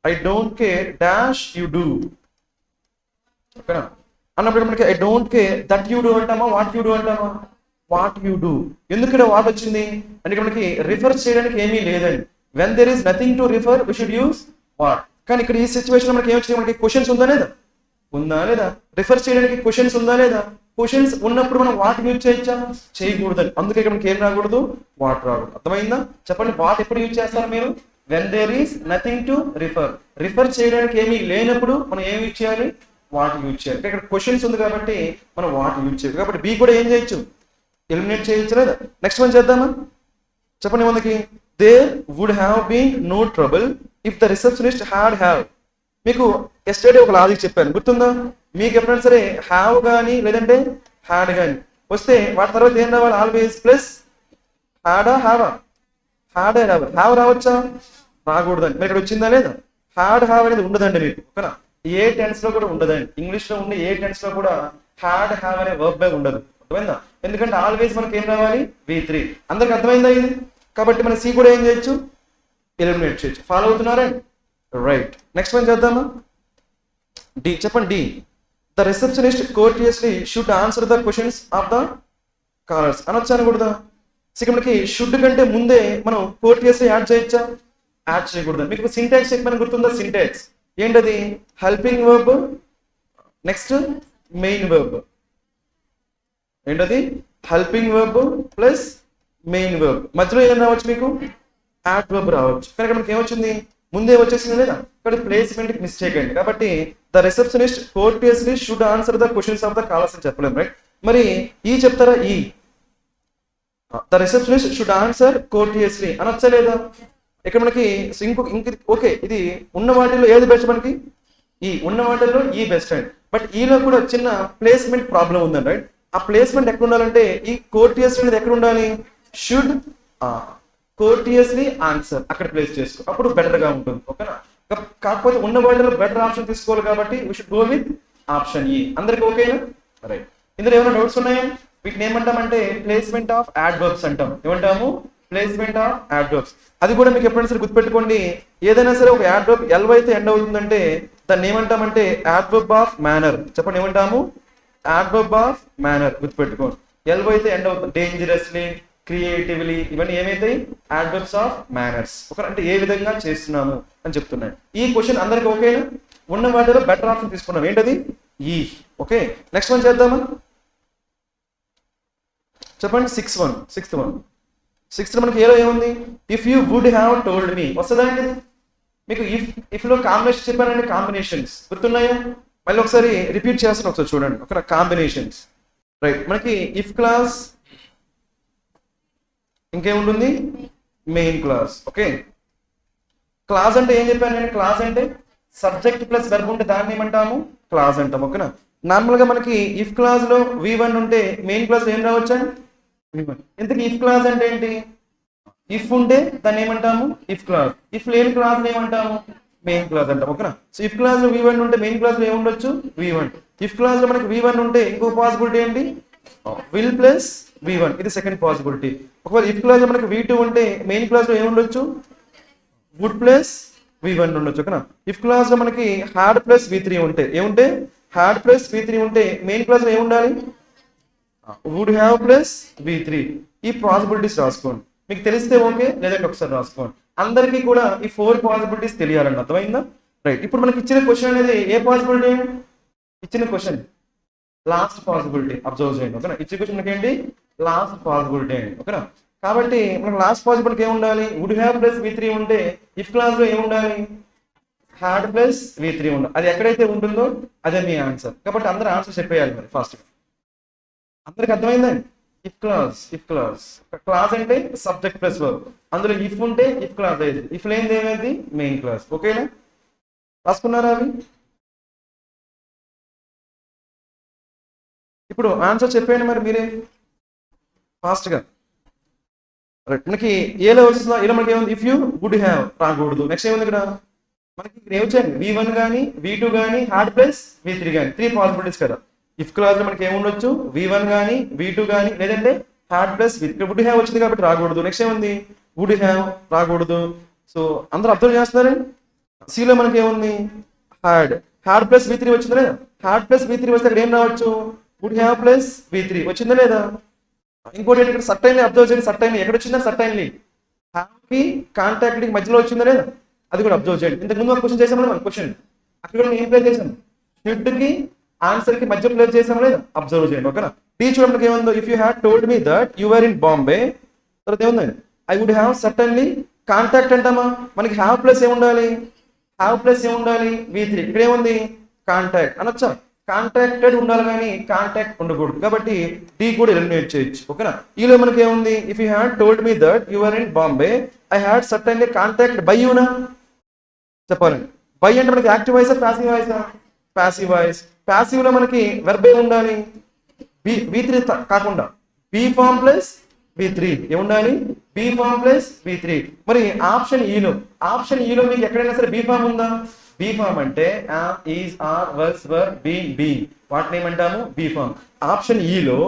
I don't care dash you do ఓకేనా అన్నప్పుడు మనకి I don't care that you do అంటామా వాట్ యూ డూ అంటామా వాట్ యూ డూ. ఎందుకు ఇక్కడ వాట్ వచ్చింది అంటే మనకి రిఫర్ చేయడానికి ఏమీ లేదండి. When there is nothing to refer we should use what. కానీ ఇక్కడ ఈ సిచ్యువేషన్ మనకి ఏమొచ్చింది, మనకి క్వశ్చన్స్ ఉందా లేదా, రిఫర్ చేయడానికి క్వశ్చన్స్ ఉందా లేదా. క్వశ్చన్స్ ఉన్నప్పుడు మనం వాట్ యూజ్ చేయొచ్చా, చేయకూడదని, అందుకే ఇక్కడ మనకి ఏం రాకూడదు వాట్ రాకూడదు. అర్థమైందా? చెప్పండి, వాట్ ఎప్పుడు యూజ్ చేస్తారు మీరు? When there is nothing to refer చేయడానికి ఏమీ లేనప్పుడు మనం ఏం యూజ్ చేయాలి, వాట్ యూజ్ చేయాలి. ఇక్కడ క్వశ్చన్స్ ఉంది కాబట్టి మనం వాట్ యూజ్ చేయాలి, కాబట్టి బి కూడా ఏం చేయొచ్చు ఎలిమినేట్ చేయొచ్చు లేదా. నెక్స్ట్ వన్ చేద్దామా, చెప్పండి. మనకి there would have been no trouble if the receptionist have. మీకు ఎస్టర్డే ఒక లాజిక్ చెప్పాను గుర్తుందా? మీకు ఎప్పుడైనా సరే హ్యావ్ కానీ లేదంటే హ్యాడ్ కానీ వస్తే వాటి తర్వాత ఏం రావాలి, ఆల్వేస్ ప్లస్ హ్యాడా హ్యాడే రావాలి. హ్యావ్ రావచ్చా, రాకూడదండి. మరి ఇక్కడ వచ్చిందా లేదా? హ్యాడ్ హ్యావ్ అనేది ఉండదండి మీకు ఓకేనా, ఏ టెన్స్ లో కూడా ఉండదండి. ఇంగ్లీష్ లో ఉండే ఏ టెన్స్ లో కూడా హ్యాడ్ హ్యావ్ అనే వర్బ్ ఉండదు, అర్థమైందా? ఎందుకంటే ఆల్వేస్ మనకి ఏం రావాలి V3. అందరికి అర్థమైందా ఇది? కాబట్టి మన సి కూడా ఏం చేయొచ్చు ఎలిమినేట్ చేయొచ్చు. ఫాలో అవుతున్నారా రైట్. నెక్స్ట్ వన్ చేద్దామా, డి. చెప్పండి D. The receptionist courteously should answer the questions of the callers అనొచ్చా అనకూడదా? ఇక్కడ మనకి షుడ్ కంటే ముందే మనం కోర్టియస్లీ యాడ్ చేయొచ్చా, యాడ్ చేయకూడదు. మీకు సింటాక్స్ చెప్పమని గుర్తుందా? సింటాక్స్ ఏంటది? Helping verb next main verb. ఏంటది? Helping verb plus main verb, మధ్యలో ఏం రావచ్చు మీకు యాడ్ వర్బ్ రావచ్చు. కానీ మనకి ఏమొచ్చింది ముందే వచ్చేసింది లేదా, ఇక్కడ ప్లేస్మెంట్ మిస్టేక్ అండి. కాబట్టి the receptionist courteously should answer the questions of the callers అని చెప్పలేము రైట్. మరి ఈ చెప్తారా ఈ the receptionist should answer courteously అనొచ్చా లేదా? ఇక్కడ మనకి ఇంక ఓకే, ఇది ఉన్న వాటిల్లో ఏది బెస్ట్ మనకి? ఈ ఉన్న వాటిల్లో ఈ బెస్ట్ అండి. బట్ ఈలో కూడా చిన్న ప్లేస్మెంట్ ప్రాబ్లం ఉందండి రైట్. ఆ ప్లేస్మెంట్ ఎక్కడ ఉండాలంటే ఈ కోర్టియస్లీ అనేది ఎక్కడ ఉండాలి, షుడ్ కోర్టియస్లీ ఆన్సర్ అక్కడ ప్లేస్ చేసుకో, అప్పుడు బెటర్ గా ఉంటుంది ఓకేనా. కాకపోతే ఉన్న వాటిలో బెటర్ ఆప్షన్ తీసుకోవాలి కాబట్టి we should go with option ఈ. అందరికి ఓకేనా రైట్. ఇందులో ఏమైనా డౌట్స్ ఉన్నాయా? వీటిని ఏమంటామంటే ప్లేస్మెంట్ ఆఫ్ యాడ్వర్బ్స్ అంటాం. ఏమంటాము? Placement of adverbs. అది కూడా మీకు ఎప్పుడైనా సరే గుర్తుపెట్టుకోండి, ఏదైనా సరే ఒక యాడ్వర్బ్ ఎల్ అయితే ఎండ్ అవుతుందంటే దాన్ని ఏమంటామంటే యాడ్వర్బ్ ఆఫ్ మేనర్. చెప్పండి ఏమంటాము? Adverb of manner. గుర్తుపెట్టుకోండి, ఎల్ అయితే ఎండ్ అవుతుంది. డేంజరస్లీ, క్రియేటివ్లీ, ఇవన్నీ ఏమైతాయి? Adverbs of manners. అంటే ఏ విధంగా చేస్తున్నాము అని చెప్తున్నాను. ఈ క్వశ్చన్ అందరికి ఓకేనా? ఉన్న వాటిలో బెటర్ ఆప్షన్ తీసుకున్నాం. ఏంటది? ఈ. ఓకే, నెక్స్ట్ వన్ చేద్దామా, చెప్పండి. సిక్స్త్ మనకి ఏలో ఏముంది? If you would have told me వస్తుందా అండి? మీకు ఇఫ్ లో కాంబినేషన్ చెప్పానండి, కాంబినేషన్స్ గుర్తున్నాయా? మళ్ళీ ఒకసారి రిపీట్ చేస్తాను, ఒకసారి చూడండి. ఒక కాంబినేషన్స్ రైట్. మనకి ఇఫ్ క్లాస్ ఇంకేముంటుంది? Main clause. ఓకే, క్లాస్ అంటే ఏం చెప్పాను నేను? క్లాస్ అంటే సబ్జెక్ట్ ప్లస్ వెర్బ్ ఉంటే దాన్ని ఏమంటాము? క్లాస్ అంటాం ఓకేనా. నార్మల్గా మనకి ఇఫ్ క్లాజ్ లో V1 ఉంటే మెయిన్ క్లాజ్ ఏం రావచ్చు V1. ఇంతకీ ఇఫ్ క్లాజ్ అంటే ఏంటి? ఇఫ్ ఉంటే దాన్ని ఏమంటాము ఇఫ్ క్లాజ్, ఇఫ్ లేని క్లాజ్ ఏమంటాము మెయిన్ క్లాజ్ అంటాం. ఓకేనా? సో ఇఫ్ క్లాజ్ లో V1 ఉంటే మెయిన్ క్లాజ్ లో ఏముండొచ్చు V1. ఇఫ్ క్లాజ్ లో మనకి V1 ఉంటే ఇంకో పాసిబిలిటీ ఏంటి విల్ ప్లస్ V1, ఇది సెకండ్ పాసిబిలిటీ. ఒకవేళ ఇఫ్ క్లాజ్ లో మనకి V2 ఉంటే మెయిన్ క్లాజ్ లో ఏముండొచ్చు వుడ్ ప్లస్ V1 ఉండొచ్చు. ఓకేనా? ఇఫ్ క్లాజ్ లో మనకి హ్యాడ్ ప్లస్ V3 ఉంటే ఏముంటే హ్యాడ్ ప్లస్ V3 ఉంటే మెయిన్ క్లాజ్ లో ఏముండాలి వుడ్ హ్యావ్ ప్లస్ V3. ఈ పాసిబిలిటీస్ రాసుకోండి, మీకు తెలిస్తే ఓకే, లేదంటే ఒకసారి రాసుకోండి. అందరికీ కూడా ఈ 4 పాసిబిలిటీస్ తెలియాలండి, అర్థమైందా? రైట్. ఇప్పుడు మనకి ఇచ్చిన క్వశ్చన్ అనేది ఏ పాసిబిలిటీ? ఇచ్చిన క్వశ్చన్ లాస్ట్ పాసిబిలిటీ, అబ్జర్వ్ చేయండి. ఓకేనా? ఇచ్చిన క్వశ్చన్ మనకి ఏంటి లాస్ట్ పాసిబిలిటీ అండి. ఓకేనా? కాబట్టి మనకు లాస్ట్ పాసిబిలిటీ ఏముండాలి వుడ్ హ్యావ్ ప్లస్ V3 ఉంటే ఇఫ్ క్లాజ్ లో ఏముండాలి హ్యాడ్ ప్లస్ V3 ఉండాలి. అది ఎక్కడైతే ఉంటుందో అదే మీ ఆన్సర్. కాబట్టి అందరూ ఆన్సర్ చెప్పేయాలి మరి ఫాస్ట్. అందరికి అర్థమైందండి? If clause, if clause, clause అంటే సబ్జెక్ట్ ప్లస్ వర్బ్, అందులో ఇఫ్ ఉంటే ఇఫ్ క్లాజ్ అయింది, ఇఫ్ లేనిది ఏమైంది మెయిన్ క్లాజ్. ఓకేనా? రాసుకున్నారా అవి? ఇప్పుడు ఆన్సర్ చెప్పేయండి మరి మీరే ఫాస్ట్గా. రైట్. మనకి ఏలో వస్తుందా? ఏలో మనకి ఏముంది ఇఫ్ యూ వుడ్ హ్యావ్ రాకూడదు. నెక్స్ట్ ఏముంది ఇక్కడ మనకి ఇక్కడ ఏమొచ్చాయి V1 కానీ V2 కానీ హ్యాడ్ ప్లస్ V3 కానీ 3 పాసిబిలిటీస్ కదా. ఇఫ్ క్లాజ్ లో మనకి ఏముండొచ్చు V1 కానీ V2 కానీ లేదంటే had plus V3. Would have వచ్చింది కాబట్టి రాకూడదు. నెక్స్ట్ ఏముంది వుడ్ హ్యావ్ రాకూడదు. సో అందరూ అబ్జర్వ్ చేస్తున్నారండి. సిలో మనకి ఏముంది హ్యాడ్, హ్యాడ్ ప్లస్ V3 వచ్చిందా లేదా? హ్యాడ్ ప్లస్ V3 వస్తే అక్కడ ఏం రావచ్చు వుడ్ హ్యావ్ ప్లస్ V3 వచ్చిందా లేదా? ఇంకోటి ఇక్కడ సర్టైన్లీ అబ్జర్వ్ చేయండి. సర్టైన్లీ ఎక్కడ వచ్చిందా? సర్టైన్లీ హ్యావ్ కి కాంటాక్ట్ కి మధ్యలో వచ్చిందా లేదా? అది కూడా అబ్జర్వ్ చేయండి. ఇంతకు ముందు ఒక క్వశ్చన్ చేసాం కదా, క్వశ్చన్ అక్కడ ఏం ప్లే చేసాం షుడ్ కి ఆన్సర్ కి మధ్య ప్లే చేసాం లేదా? అబ్జర్వ్ చేయండి. ఓకేనా? టీచర్ మనకి ఏముందో if you had told me that you are in Bombay, తర్వాత ఏముందండి I would have certainly contact అంటామా, మనకి హ్యావ్ ప్లస్ ఏముండాలి హ్యావ్ ప్లస్ ఏముండాలి V3. ఇక్కడ ఏముంది కాంటాక్ట్ అనొచ్చా? కాంటాక్టెడ్ ఉండాలి కానీ కాంటాక్ట్ ఉండకూడదు, కాబట్టి డి కూడా ఎలిమినేట్ చేయొచ్చు. ఓకేనా? ఈలో మనకి ఏముంది if you had told me that you are in Bombay I had certainly contact by యూనా చెప్పాలండి. బై అంటే మనకి యాక్టివ్ వాయిసా ప్యాసివ్ వాయిసా? Passive voice. ప్యాసివ్ లో మనకి వెర్బ్ ఏముండాలి V3 కాకుండా బి ఫార్మ్ ప్లస్ V3 ఏముండాలి బి ఫార్మ్ ప్లస్ V3. మరి ఆప్షన్ ఈలో మీకు ఎక్కడైనా సరే బి ఫార్మ్ ఉందా? బి ఫార్మ్ అంటే is are was were been being, వాటిని ఏమంటాము బి ఫార్మ్. ఆప్షన్ ఈలో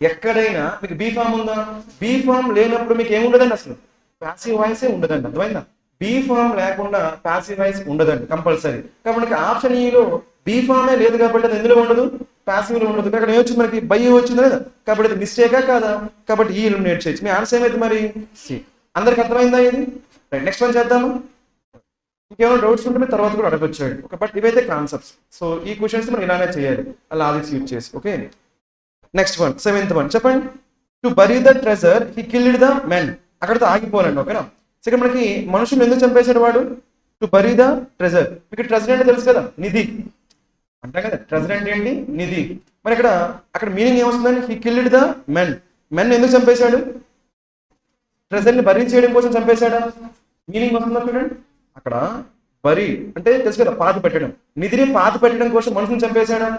ఎక్కడైనా మీకు బి ఫార్మ్ ఉందా? బి ఫార్మ్ లేనప్పుడు మీకు ఏముండదండి, అసలు ప్యాసివ్ వాయిసే ఉండదండి. అర్థమైందా? బి ఫార్మ్ లేకుండా ప్యాసివ్ వాయిస్ ఉండదండి కంపల్సరీ. కాబట్టి ఆప్షన్ ఈలో బి ఫార్మే లేదు కాబట్టి అది ఎందులో ఉండదు ప్యాసివ్ లో ఉండదు. అక్కడ ఏమొచ్చింది మనకి బై వచ్చింది లేదా? కాబట్టి అది మిస్టేకా కాదా? కాబట్టి ఈ ఎలిమినేట్ చేయొచ్చు. మీ ఆన్సర్ ఏమైంది మరి సి. అందరికి అర్థమైందా ఇది? రైట్. నెక్స్ట్ వన్ చేద్దాము. ఇంకేమైనా డౌట్స్ ఉంటే తర్వాత కూడా అడగొచ్చాడు. ఓకే, బట్ ఇవైతే కాన్సెప్ట్స్. సో ఈ క్వశ్చన్స్ మనం ఇలానే చేయాలి లాజిక్స్ యూజ్ చేసి. Okay, next one 7th one చెప్పండి. To bury the treasure he killed the men, అక్కడితో ఆగిపోవాలండి. ఓకేనా? సెకండ్ మనకి మనుషులు ఎందుకు చంపేశాడు వాడు? To bury the treasure. మీకు ట్రెజర్ అంటే తెలుసు కదా, నిధి అంటాం కదా. ట్రెజర్ అంటే ఏంటి? నిధి. మరి అక్కడ మీనింగ్ ఏమొస్తుందండి? He killed the men. Men ఎందుకు చంపేశాడు? ట్రెజర్ ని బరీ చేయడం కోసం చంపేశాడా? మీనింగ్ వస్తుందా చూడండి. అక్కడ బరీ అంటే తెలుసు కదా, పాతి పెట్టడం. నిధిని పాతి పెట్టడం కోసం మనుషుని చంపేశాడా?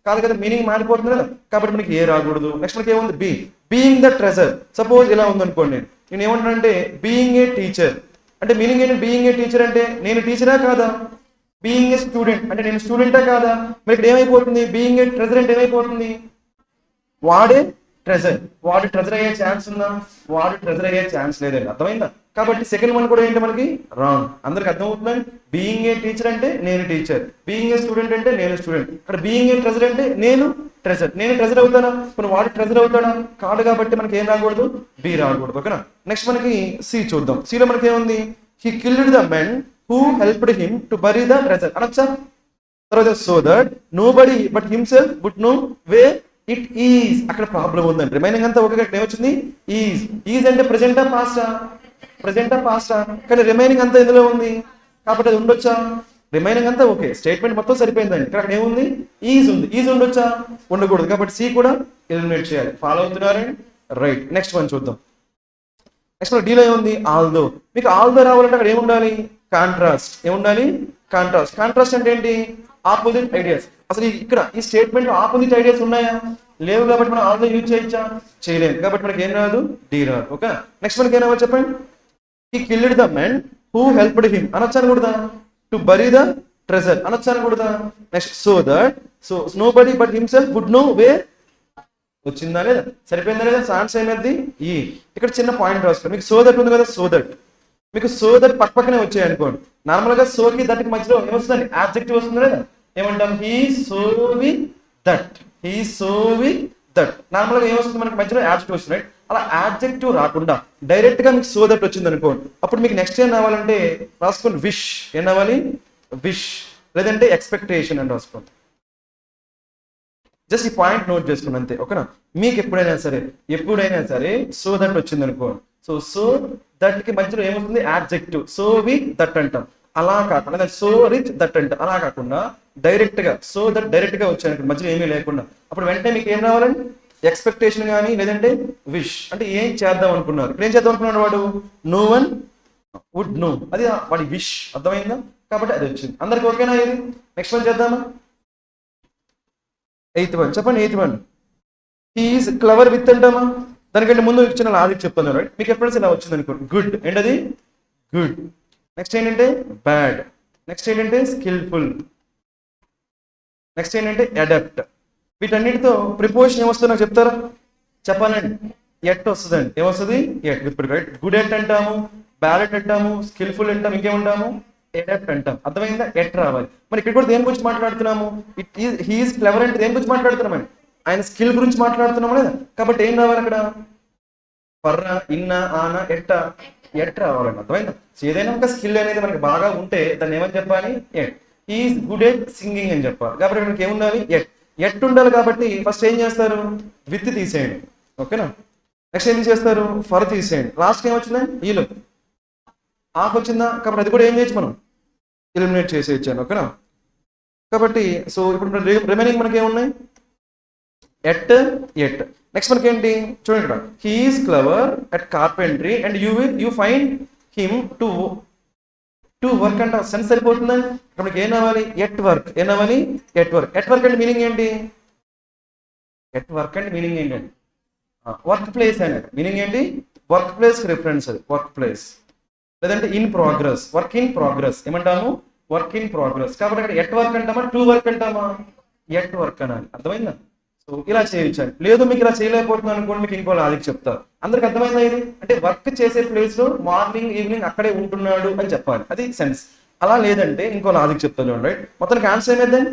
కాదు కదా, మీనింగ్ మారిపోతుంది కదా. కాబట్టి మనకి ఏ రాకూడదు. నెక్స్ట్ మనకి ఏముంది B, being the treasure. Suppose ఇలా ఉందనుకోండి, నేను ఏమంటానంటే బీయింగ్ ఏ టీచర్ అంటే మీనింగ్ ఏంటి? బీయింగ్ ఏ టీచర్ అంటే నేను టీచరా కాదా? బీయింగ్ ఏ స్టూడెంట్ అంటే నేను స్టూడెంటా కాదా? మరి ఇక్కడ ఏమైపోతుంది? బీయింగ్ ఏ ట్రెజర్ అంటే ఏమైపోతుంది? వాడే ట్రెజర్. వాడు ట్రెజర్ అయ్యే ఛాన్స్ ఉందా? వాడు ట్రెజర్ అయ్యే ఛాన్స్ లేదండి. అర్థమైందా? కాబట్టి సెకండ్ వన్ కూడా ఏంటి మనకి రాంగ్. అందరికి అర్థమవుతుందండి. బీయింగ్ ఏ టీచర్ అంటే నేను టీచర్, బీయింగ్ ఏ స్టూడెంట్ అంటే నేను స్టూడెంట్. ఇక్కడ బీయింగ్ ఏ ట్రెజర్ అంటే నేను ట్రెజర్. నేను ట్రెజర్ అవుతానా? ఇప్పుడు వాడు ట్రెజర్ అవుతాడా? కాదు. కాబట్టి మనకి ఏం రాకూడదు? బి రాకూడదు. ఓకేనా? నెక్స్ట్ మనకి సి చూద్దాం. సిలో మనకి ఏముంది? He killed the men who helped him to bury the treasure అనొచ్చా? తర్వాత so that nobody but himself would no way it is. అక్కడ ప్రాబ్లం ఉందండి. రిమైనింగ్ అంతా ఒకే. ఏమొచ్చింది? ఈజ్. ఈజ్ అంటే ప్రెజెంటా పాస్టా? ప్రెజెంటా పాస్టా? కానీ రిమైనింగ్ అంతా ఎందులో ఉంది కాబట్టి అది ఉండొచ్చా? రిమైనింగ్ అంతా ఓకే, స్టేట్మెంట్ మొత్తం సరిపోయిందండి. ఇక్కడ ఏముంది? ఈజ్ ఉంది. ఈజ్ ఉండొచ్చా? ఉండకూడదు. కాబట్టి సి కూడా ఎలిమినేట్ చేయాలి. ఫాలో అవుతున్నారండి? రైట్. నెక్స్ట్ వన్ చూద్దాం. నెక్స్ట్ మన డీలో ఏముంది? ఆల్దో. మీకు ఆల్దో రావాలంటే అక్కడ ఏముండాలి? కాంట్రాస్ట్. ఏముండాలి? కాంట్రాస్ట్. కాంట్రాస్ట్ అంటే ఏంటి? Opposite ideas. అసలు ఇక్కడ ఈ స్టేట్మెంట్ లో ఆపోజిట్ ఐడియాస్ ఉన్నాయా? లేవు కాబట్టి మనం ఆల్రెడీ యూజ్ చేయొచ్చా? చేయలేము కాబట్టి మనకి ఏం రాదు, డి రాదు. ఓకే, నెక్స్ట్ మనకి ఏం రావాలి చెప్పండి. He killed the men who helped him అనొచ్చా అనకూడదా? టు బరీ ద ట్రెజర్ అనొచ్చా అనకూడదా? Next so that nobody but himself would nowhere. వచ్చిందా లేదా? సరిపోయిందా లేదా? ఆన్సర్ ఏమైంది? ఈ ఇక్కడ చిన్న పాయింట్ రాసుకోండి. మీకు సో దట్ ఉంది కదా, సో దట్ మీకు సో దట్ పక్కనే వచ్చాయి అనుకోండి. నార్మల్ గా సోకి దట్కి మధ్యలో ఏమొస్తుందండి? ఆబ్జెక్టివ్ వస్తుంది లేదా? ఏమంటాం? He so with that, he so with that. Normal గా ఏమొస్తుంది మనకి మధ్యలో? యాడ్జెక్టివ్ వస్తుంది. అలా యాడ్జెక్టివ్ రాకుండా డైరెక్ట్ గా మీకు సో దట్ వచ్చింది అనుకోండి. అప్పుడు మీకు నెక్స్ట్ ఏం రావాలంటే రాసుకోండి విష్. ఏం రావాలి? విష్, లేదంటే ఎక్స్పెక్టేషన్ అని రాసుకోండి. జస్ట్ ఈ పాయింట్ నోట్ చేసుకోండి అంతే. ఓకేనా? మీకు ఎప్పుడైనా సరే సో దట్ వచ్చింది అనుకోండి. సో దట్ కి మధ్యలో ఏమవుతుంది? యాడ్జెక్టివ్. సో విత్ దట్ అంటాం. అలా కాకుండా సో రిచ్ దట్ అంట, అలా కాకుండా డైరెక్ట్ గా సో దట్ డైరెక్ట్ గా వచ్చాను మధ్యలో ఏమీ లేకుండా. అప్పుడు వెంటనే మీకు ఏం రావాలండి? ఎక్స్పెక్టేషన్ కానీ లేదంటే విష్. అంటే ఏం చేద్దాం అనుకున్నారు, ఇక్కడ ఏం చేద్దాం అనుకున్నాడు వాడు? నో వన్ వుడ్ నో, అది వాడి విష్. అర్థమైందా? కాబట్టి అది వచ్చింది. అందరికి ఓకేనా? ఇది నెక్స్ట్ వన్ చేద్దామా? 8th వన్ చెప్పండి. 8th one he's clever with అంటామా? దానికంటే ముందు ఇచ్చిన లాజిక్ చెప్తాను. రైట్, మీకు ఎప్పుడైనా ఇలా వచ్చింది అనుకోండి. గుడ్ ఏంటది? గుడ్. నెక్స్ట్ ఏంటంటే బ్యాడ్. నెక్స్ట్ ఏంటంటే స్కిల్ఫుల్. నెక్స్ట్ ఏంటంటే అడాప్ట్. వీటన్నిటితో ప్రిపోజిషన్ ఏమొస్తుందో నాకు చెప్తారా? చెప్పాలండి. ఎట్ వస్తుందండి. ఏమొస్తుంది? At with. Right, good at అంటాము, బ్యాడ్ ఎట్ అంటాము, స్కిల్ఫుల్ అంటాము, ఇంకేమంటాము? అడాప్ట్ అంటాం. అర్థమైందా? ఎట్ రావాలి. మరి ఇక్కడ కూడా దేని గురించి మాట్లాడుతున్నాము? హీఈస్ క్లవర్ అంటే దేని గురించి మాట్లాడుతున్నామని? ఆయన స్కిల్ గురించి మాట్లాడుతున్నాము లేదా? కాబట్టి ఏం రావాలి అక్కడ? పర్ర, ఇన్న, ఆన, ఎట్ రావాలండి. అర్థమైందా? ఏదైనా ఒక స్కిల్ అనేది మనకి బాగా ఉంటే దాన్ని ఏమని చెప్పాలి? At. He is good at singing అని చెప్పాలి. కాబట్టి మనకి ఏముండాలి? ఎట్ ఉండాలి. కాబట్టి ఫస్ట్ ఏం చేస్తారు? విత్ తీసేయండి. ఓకేనా? నెక్స్ట్ ఏం చేస్తారు? ఫర్ తీసేయండి. లాస్ట్ ఏం వచ్చిందండి? ఈలో ఆఫ్ వచ్చిందా? కాబట్టి అది కూడా ఏం చేయొచ్చు, మనం ఎలిమినేట్ చేసేయచ్చాను. ఓకేనా? కాబట్టి సో ఇప్పుడు రిమైనింగ్ మనకి ఏమున్నాయి? ఎట్. నెక్స్ట్ మనకి ఏంటి చూడండి ఇక్కడ. He is clever at carpentry and you find him to work అంట. సెన్స్ సరిపోతుందా? మనకి ఏం రావాలి? At work. ఏం రావాలి? At work. ఎట్ వర్క్ అంటే మీనింగ్ ఏంటి? ఎట్ వర్క్ అంటే మీనింగ్ ఏంటండి? వర్క్ ప్లేస్ అనేది మీనింగ్ ఏంటి? Work place reference. అది వర్క్ ప్లేస్. లేదంటే in progress, work in progress. ఏమంటాము? Work in progress. కాబట్టి అక్కడ ఎట్ వర్క్ అంటామా, టు వర్క్ అంటామా? ఎట్ వర్క్ అనాలి. అర్థమైందా? సో ఇలా చేయొచ్చాను. లేదు మీకు ఇలా చేయలేకపోతున్నాను అనుకోండి, మీకు ఇంకో లాజిక్ చెప్తారు. అందరికి అర్థమైందా ఇది? అంటే వర్క్ చేసే ప్లేస్ లో మార్నింగ్ ఈవినింగ్ అక్కడే ఉంటున్నాడు అని చెప్పాలి. అది సెన్స్. అలా లేదంటే ఇంకో లాజిక్ చెప్తాను చూడండి. రైట్, మొత్తానికి ఆన్సర్ ఏమైందండి?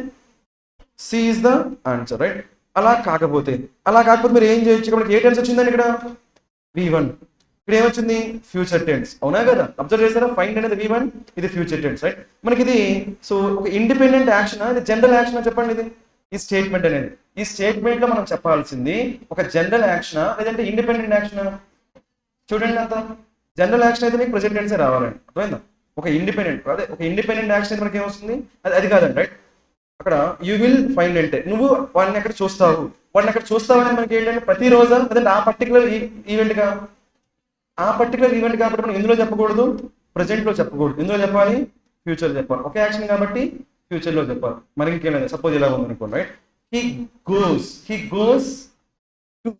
C is the answer. Right, అలా కాకపోతే మీరు ఏం చేయొచ్చు? ఇక్కడ ఏ టెన్స్ వచ్చిందండి? ఇక్కడ V1. ఇక్కడ ఏమొచ్చింది? Future tense. అవునా కదా? అబ్జర్వ్ చేస్తారా? ఫైండ్ అనేది V1, ఇది ఫ్యూచర్ టెన్స్. రైట్, మనకి ఇది సో ఒక ఇండిపెండెంట్ యాక్షన్, ఇది జనరల్ యాక్షన్ చెప్పండి. ఇది ఈ స్టేట్మెంట్ అనేది, ఈ స్టేట్మెంట్ లో మనం చెప్పాల్సింది ఒక జనరల్ యాక్షన్ లేదంటే ఇండిపెండెంట్ యాక్షన్? చూడండి, అంత జనరల్ యాక్షన్ అయితే మీకు ప్రెజెంట్ టెన్సే రావాలండి. అర్థమైందా? ఒక ఇండిపెండెంట్ యాక్షన్ అయితే మనకి ఏమొస్తుంది? అది కాదండి. రైట్, అక్కడ యూ విల్ ఫైండ్ అంటే నువ్వు వాడిని అక్కడ చూస్తావు. అని మనకి ఏంటంటే ప్రతిరోజు లేదంటే ఆ పర్టికులర్ ఈవెంట్ కాబట్టి మనం ఎందులో చెప్పకూడదు? ప్రెజెంట్ లో చెప్పకూడదు. ఎందులో చెప్పాలి? ఫ్యూచర్ చెప్పాలి. ఒకే యాక్షన్ కాబట్టి ఫ్యూచర్ లో చెప్పాలి. మరి ఇంకేం లేదు. సపోజ్ ఇలా ఉంది అనుకోండి. Right, he goes to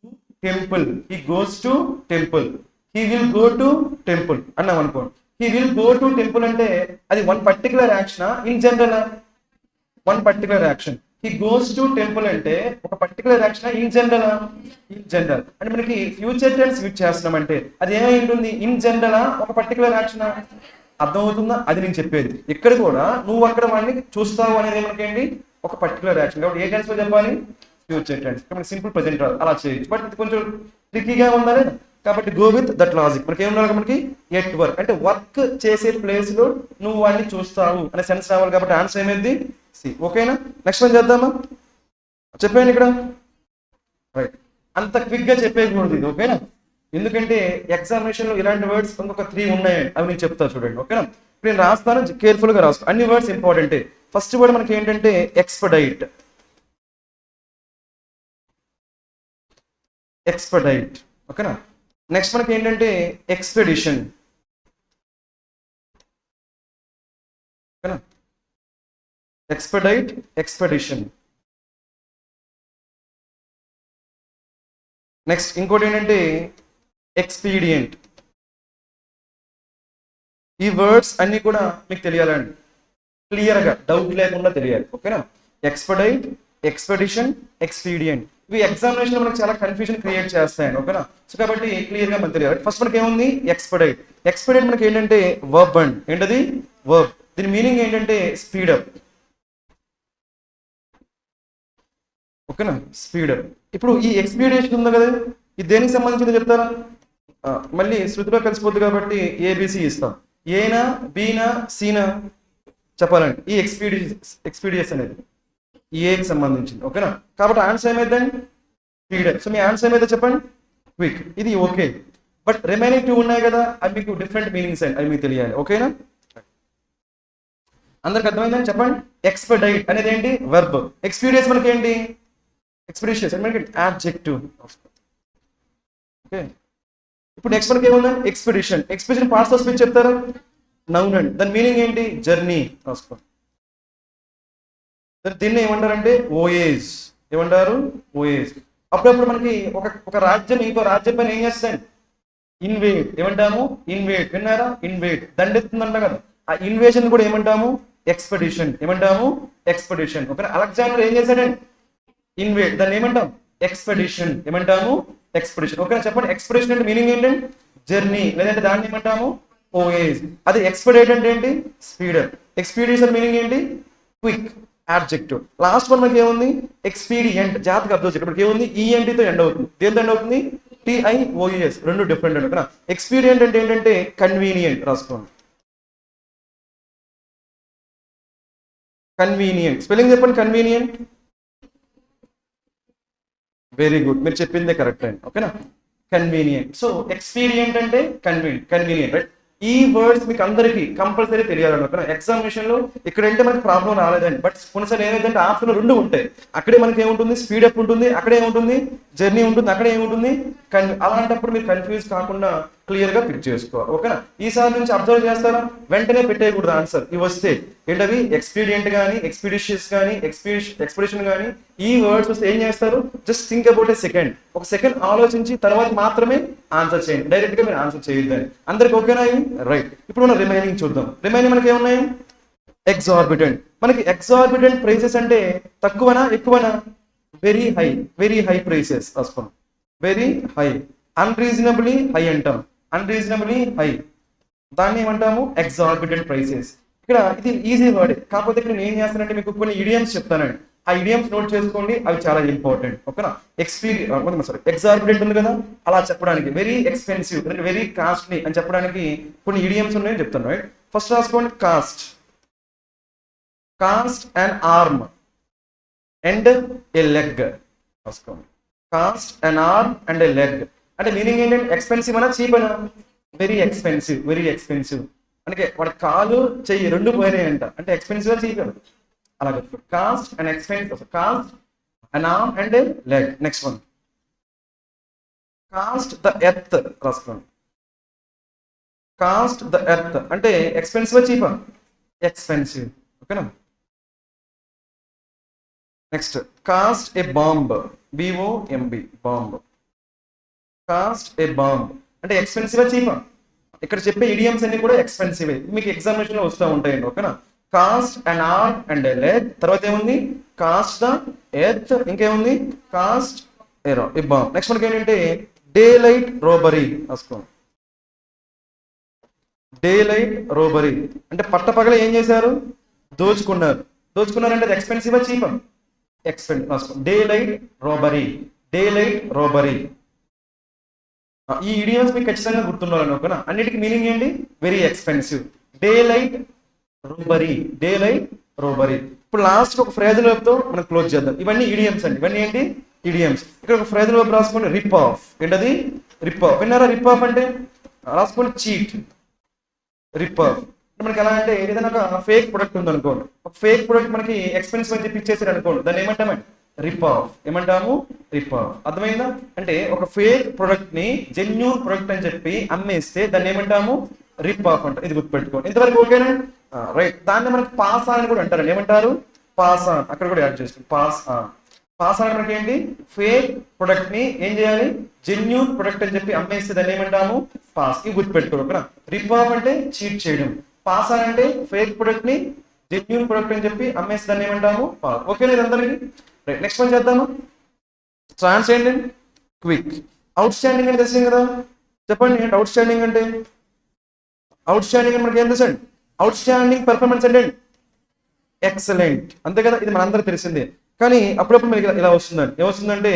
temple. He will go to temple అన్నాం అనుకోండి. He will go to temple అంటే అది one particular action in general? One particular action. He goes to temple అంటే ఒక పర్టికులర్ యాక్షన్ ఇన్ జనరల్? అంటే మనకి future tense use చేస్తున్నామంటే అది ఏమై ఉంటుంది? ఇన్ జనరల్ ఒక పర్టికులర్ యాక్షన్. అర్థమవుతుందా? అది నేను చెప్పేది. ఇక్కడ కూడా నువ్వు అక్కడ వాడిని చూస్తావు అనేది మనకేంటి? ఒక పర్టికులర్ యాక్షన్. కాబట్టి ఏ టెన్స్ లో చెప్పాలి? Future tense. మనకి సింపుల్ ప్రెజెంట్ రాదు, అలా చేయొచ్చు. బట్ ఇది కొంచెం ట్రికీగా ఉండాలి. కాబట్టి గో విత్ దట్ లాజిక్. మనకి ఏం ఉండాలి? మనకి ఎట్ వర్క్ అంటే వర్క్ చేసే ప్లేస్ లో నువ్వు వాడిని చూస్తావు అనే సెన్స్ రావాలి. కాబట్టి ఆన్సర్ ఏమైంది? సి. ఓకేనా? నెక్స్ట్ వన్ చేద్దామా? చెప్పాను ఇక్కడ. రైట్, అంత క్విక్ గా చెప్పేయకూడదు ఇది. ఓకేనా? ఎందుకంటే ఎగ్జామినేషన్ లో ఇలాంటి వర్డ్స్ ఇంకొక 3 ఉన్నాయండి, అవి నేను చెప్తా చూడండి. ఓకేనా? ఇప్పుడు నేను రాస్తాను, కేర్ఫుల్ గా రాస్తాను. అన్ని వర్డ్స్ ఇంపార్టెంటే. ఫస్ట్ వర్డ్ మనకి ఏంటంటే ఎక్స్పడైట్. ఓకేనా? నెక్స్ట్ మనకి ఏంటంటే ఎక్స్పెడిషన్. ఓకేనా? Expedite, expedition. నెక్స్ట్ ఇంకోటి ఏంటంటే ఎక్స్పీడియంట్. ఈ వర్డ్స్ అన్ని కూడా మీకు తెలియాలండి, క్లియర్గా డౌట్ లేకుండా తెలియాలి. ఓకేనా? Expedite, expedition, expedient. ఇవి ఎగ్జామినేషన్ మనకు చాలా కన్ఫ్యూజన్ క్రియేట్ చేస్తాయండి. ఓకేనా? సో కాబట్టి క్లియర్గా మనకు తెలియాలి. ఫస్ట్ మనకి ఏముంది? ఎక్స్పెడైట్. ఎక్స్పెడైట్ మనకి ఏంటంటే వర్బ్ అండి. ఏంటది? వర్బ్. దీని మీనింగ్ ఏంటంటే స్పీడప్. ఓకేనా? స్పీడప్. ఇప్పుడు ఈ ఎక్స్పీడియేషన్ ఉంది కదా, ఇది దేనికి సంబంధించిందో చెప్తారా? మళ్ళీ శృతిలో కలిసిపోద్ది కాబట్టి ఏబిసి ఇస్తాం. ఏనా, బీనా, సీనా చెప్పాలండి. ఈ ఎక్స్పీడియస్ అనేది ఏకి సంబంధించింది. ఓకేనా? కాబట్టి ఆన్సర్ ఏమైందండి? స్పీడప్. సో మీ ఆన్సర్ ఏమైతే చెప్పండి? క్విక్. ఇది ఓకే. బట్ రిమైనింగ్ 2 ఉన్నాయి కదా, అవి మీకు డిఫరెంట్ మీనింగ్స్ అండి, అవి మీకు తెలియాలి. ఓకేనా? అందరికి అర్థమైందని చెప్పండి. ఎక్స్పెడైట్ అనేది ఏంటి? వర్బ్. ఎక్స్పీడియస్ మనకి ఏంటి? ఎక్స్పీడియస్ మనకి యాడ్జెక్టివ్. ఓకే. ఇప్పుడు నెక్స్ట్ మనకి ఏముందండి? Expedition. Expedition parts of speech చెప్తారా? నౌన్ అండి. దాని మీనింగ్ ఏంటి? జర్నీ. రాసుకోండి. దీన్ని ఏమంటారంటే ఓయేజ్. ఏమంటారు? ఓయేజ్. అప్పుడప్పుడు మనకి ఒక రాజ్యం ఇంకో రాజ్యం పైన ఏం చేస్తాయండి? ఇన్వేడ్. ఏమంటాము? ఇన్వేడ్. విన్నారా? ఇన్వేడ్. దండెత్తుందంట కదా, ఆ ఇన్వేషన్ కూడా ఏమంటాము? ఎక్స్పెడిషన్. ఏమంటాము? ఎక్స్పెడిషన్. ఓకే. అలెగ్జాండర్ ఏం చేశాడండి? ఇన్వేడ్. దాన్ని ఏమంటాం? ఎక్స్పెడిషన్. ఏమంటాము? ఎక్స్పెడిషన్. ఓకే చెప్పండి. ఎక్స్పెడిషన్ అంటే మీనింగ్ ఏంటండి? జర్నీ. లేదంటే దాన్ని ఏమంటాము? ఓయేజ్. అది ఎక్స్పెడైట్ అంటే ఏంటి? స్పీడప్. ఎక్స్పీడిషన్ మీనింగ్ ఏంటి? క్విక్. యాడ్జెక్టివ్. లాస్ట్ వన్ మనకి ఏముంది? ఎక్స్పీడియంట్. జాగ్రత్తగా అబ్జర్వ్ చేయండి. మనకి ఏముంది? ఈఎన్టీతో ఎండ్ అవుతుంది. దేంతో ఎండ్ అవుతుంది? TIOUS. రెండు డిఫరెంట్ అండి. ఎక్స్పీడియంట్ అంటే ఏంటంటే కన్వీనియంట్. రాసుకోండి. కన్వీనియంట్. స్పెల్లింగ్ చెప్పండి. కన్వీనియంట్. Very good. మీరు చెప్పిందే కరెక్ట్ అండి. ఓకేనా? కన్వీనియంట్. సో ఎక్స్పీడియంట్ అంటే కన్వీనియంట్. రైట్? ఈ వర్డ్స్ మీకు అందరికీ కంపల్సరీ తెలియాలండి. ఓకేనా? ఎగ్జామినేషన్ లో ఇక్కడంటే మనకి ప్రాబ్లం రాలేదండి, బట్ కొన్నిసార్లు ఏమైందంటే ఆప్షన్ 2 ఉంటాయి. అక్కడే మనకి ఏముంటుంది? స్పీడప్ ఉంటుంది, అక్కడే ఏముంటుంది? జర్నీ ఉంటుంది, అక్కడే ఏముంటుంది? అలాంటప్పుడు మీరు కన్ఫ్యూజ్ కాకుండా క్లియర్ గా పిక్ చేసుకోవాలి. ఓకేనా? ఈసారి నుంచి అబ్జర్వ్ చేస్తారా? వెంటనే పెట్టేయకూడదు ఆన్సర్. ఇవి వస్తే ఏంటవి? ఎక్స్పీడియంట్ కానీ, ఎక్స్పీడిషియస్ కానీ, ఎక్స్పెడిషన్ కానీ, ఈ వర్డ్స్ వస్తే ఏం చేస్తారు? Just think about a second. ఒక సెకండ్ ఆలోచించి తర్వాత మాత్రమే ఆన్సర్ చేయండి. డైరెక్ట్ గా మీరు ఆన్సర్ చేయొద్దని. అందరికి ఓకేనా? రైట్. ఇప్పుడు మనం రిమైనింగ్ చూద్దాం. రిమైనింగ్ మనకి ఏమున్నాయి? ఎగ్జార్బిటెంట్. మనకి ఎగ్జార్బిటెంట్ ప్రైసెస్ అంటే తక్కువనా, ఎక్కువనా? Very high. Very high prices. రాసుకోండి. Very high. అన్రీజనబుల్లీ హై అంటాం. Unreasonably high. దాన్ని ఏమంటాము? Exorbitant prices. ఇక్కడ ఇది ఈజీ వర్డ్, కాకపోతే ఇక్కడ నేను ఏం చేస్తానంటే మీకు కొన్ని ఇడియమ్స్ చెప్తానండి. ఆ ఇడియమ్స్ నోట్ చేసుకోండి, అవి చాలా ఇంపార్టెంట్. ఓకేనా? ఎగ్జార్బిటెంట్ ఉంది కదా, అలా చెప్పడానికి వెరీ ఎక్స్పెన్సివ్, వెరీ కాస్ట్లీ అని చెప్పడానికి కొన్ని ఇడియమ్స్ ఉన్నాయని చెప్తాను. రైట్? ఫస్ట్ రాసుకోండి. Cost. Cost and arm and a leg. రాసుకోండి. Cost and arm and a leg అంటే మీనింగ్ ఏంటంటే ఎక్స్పెన్సివ్ అనా, చీప్ అనా? Very expensive. వెరీ ఎక్స్పెన్సివ్ అంటే వాడి కాలు చెయ్యి రెండు పోయినాయంట, అంటే ఎక్స్పెన్సివ్ చీప్. అలాగే cost and expensive. Cost and arm and a leg. Next one cost the earth. రాసుకోండి. కాస్ట్ ద ఎర్త్ అంటే ఎక్స్పెన్సివ్ చీపా? ఎక్స్పెన్సివ్. ఓకేనా? Next cost a bomb. BOMB. Bomb. Cost a bomb అంటే ఎక్స్పెన్సివ్ చీపా? ఇక్కడ చెప్పే idioms అన్ని కూడా ఎక్స్పెన్సివ్, మీకు ఎగ్జామినేషన్ లో వస్తూ ఉంటాయండి. ఓకేనా? Cost and arm and leg. తర్వాత ఏముంది? Cost the earth. ఇంకేముంది? Cost a bomb. నెక్స్ట్ మనకి ఏంటంటే డే లైట్ రోబరీ. రాసుకోండి. డే లైట్ రోబరీ అంటే పట్టపగల ఏం చేశారు? దోచుకున్నారు. దోచుకున్నారంటే అది ఎక్స్పెన్సివ్ చీపా? Expensive. Day light robbery. Day light robbery. ఈ ఇడియమ్స్ మీకు ఖచ్చితంగా గుర్తుండాలని. ఓకేనా? అన్నిటికీ మీనింగ్ ఏంటి? Very expensive. Day light robbery. Day light robbery. ఇప్పుడు లాస్ట్ ఒక ఫ్రేజల్ వర్బ్తో మనం క్లోజ్ చేద్దాం. ఇవన్నీ ఇడియమ్స్ అండి. ఇవన్నీ ఏంటి? ఇడియమ్స్. ఇక్కడ ఒక ఫ్రేజల్ వర్బ్ రాసుకోండి. Rip off. ఏంటది? Rip off. విన్నారా? రిప్ ఆఫ్ అంటే రాసుకోండి. చీట్. రిప్ ఆఫ్ మనకి ఎలా అంటే ఏదైనా ఒక ఫేక్ ప్రొడక్ట్ ఉంది అనుకోండి, ఒక ఫేక్ ప్రొడక్ట్ మనకి ఎక్స్పెన్సివ్ అని చెప్పి ఇచ్చేసారు అనుకోండి, దాన్ని ఏమంటామండి? Rip off. ఏమంటాము? Rip off. అర్థమైందా? అంటే ఒక ఫేక్ ప్రొడక్ట్ ని జెన్యూన్ ప్రొడక్ట్ అని చెప్పి అమ్మేస్తే దాన్ని ఏమంటాము? రిప్ ఆఫ్ అంటారు. ఇది గుర్తుపెట్టుకోండి. ఇంతవరకు ఓకేనా? రైట్. దాన్ని మనకి పాస్ అని కూడా అంటారు. ఏమంటారు? పాస్ ఆన్, అక్కడ కూడా యాడ్ చేసుకోండి, పాస్ ఆన్. పాస్ ఆన్ మనకి ఏంటి, ఫేక్ ప్రొడక్ట్ ని ఏం చేయాలి, జెన్యూన్ ప్రొడక్ట్ అని చెప్పి అమ్మేస్తే దాన్ని ఏమంటాము, పాస్. కి గుర్తుపెట్టుకోరు ఓకేనా. రిప్ ఆఫ్ అంటే చీట్ చేయడం, పాస్ ఆన్ అంటే ఫేక్ ప్రొడక్ట్ ని జెన్యూన్ ప్రొడక్ట్ అని చెప్పి అమ్మేస్తే దాన్ని ఏమంటాము, పాస్. ఓకే లేదు అందరికి. రైట్, నెక్స్ట్ వన్ చేద్దాము. ట్రాన్స్ ఏంటి, క్విక్. అవుట్ స్టాండింగ్ అంటే తెలిసింది కదా, చెప్పండి ఏంటి అవుట్ స్టాండింగ్ అంటే. అవుట్ స్టాండింగ్ అంటే మనకి ఏం తెలుసండి, అవుట్ స్టాండింగ్ పెర్ఫార్మెన్స్ అంటే ఎక్సలెంట్, అంతే కదా, ఇది మనందరూ తెలిసిందే. కానీ అప్పుడప్పుడు మనకి ఇలా వస్తుందండి, ఏమొస్తుందంటే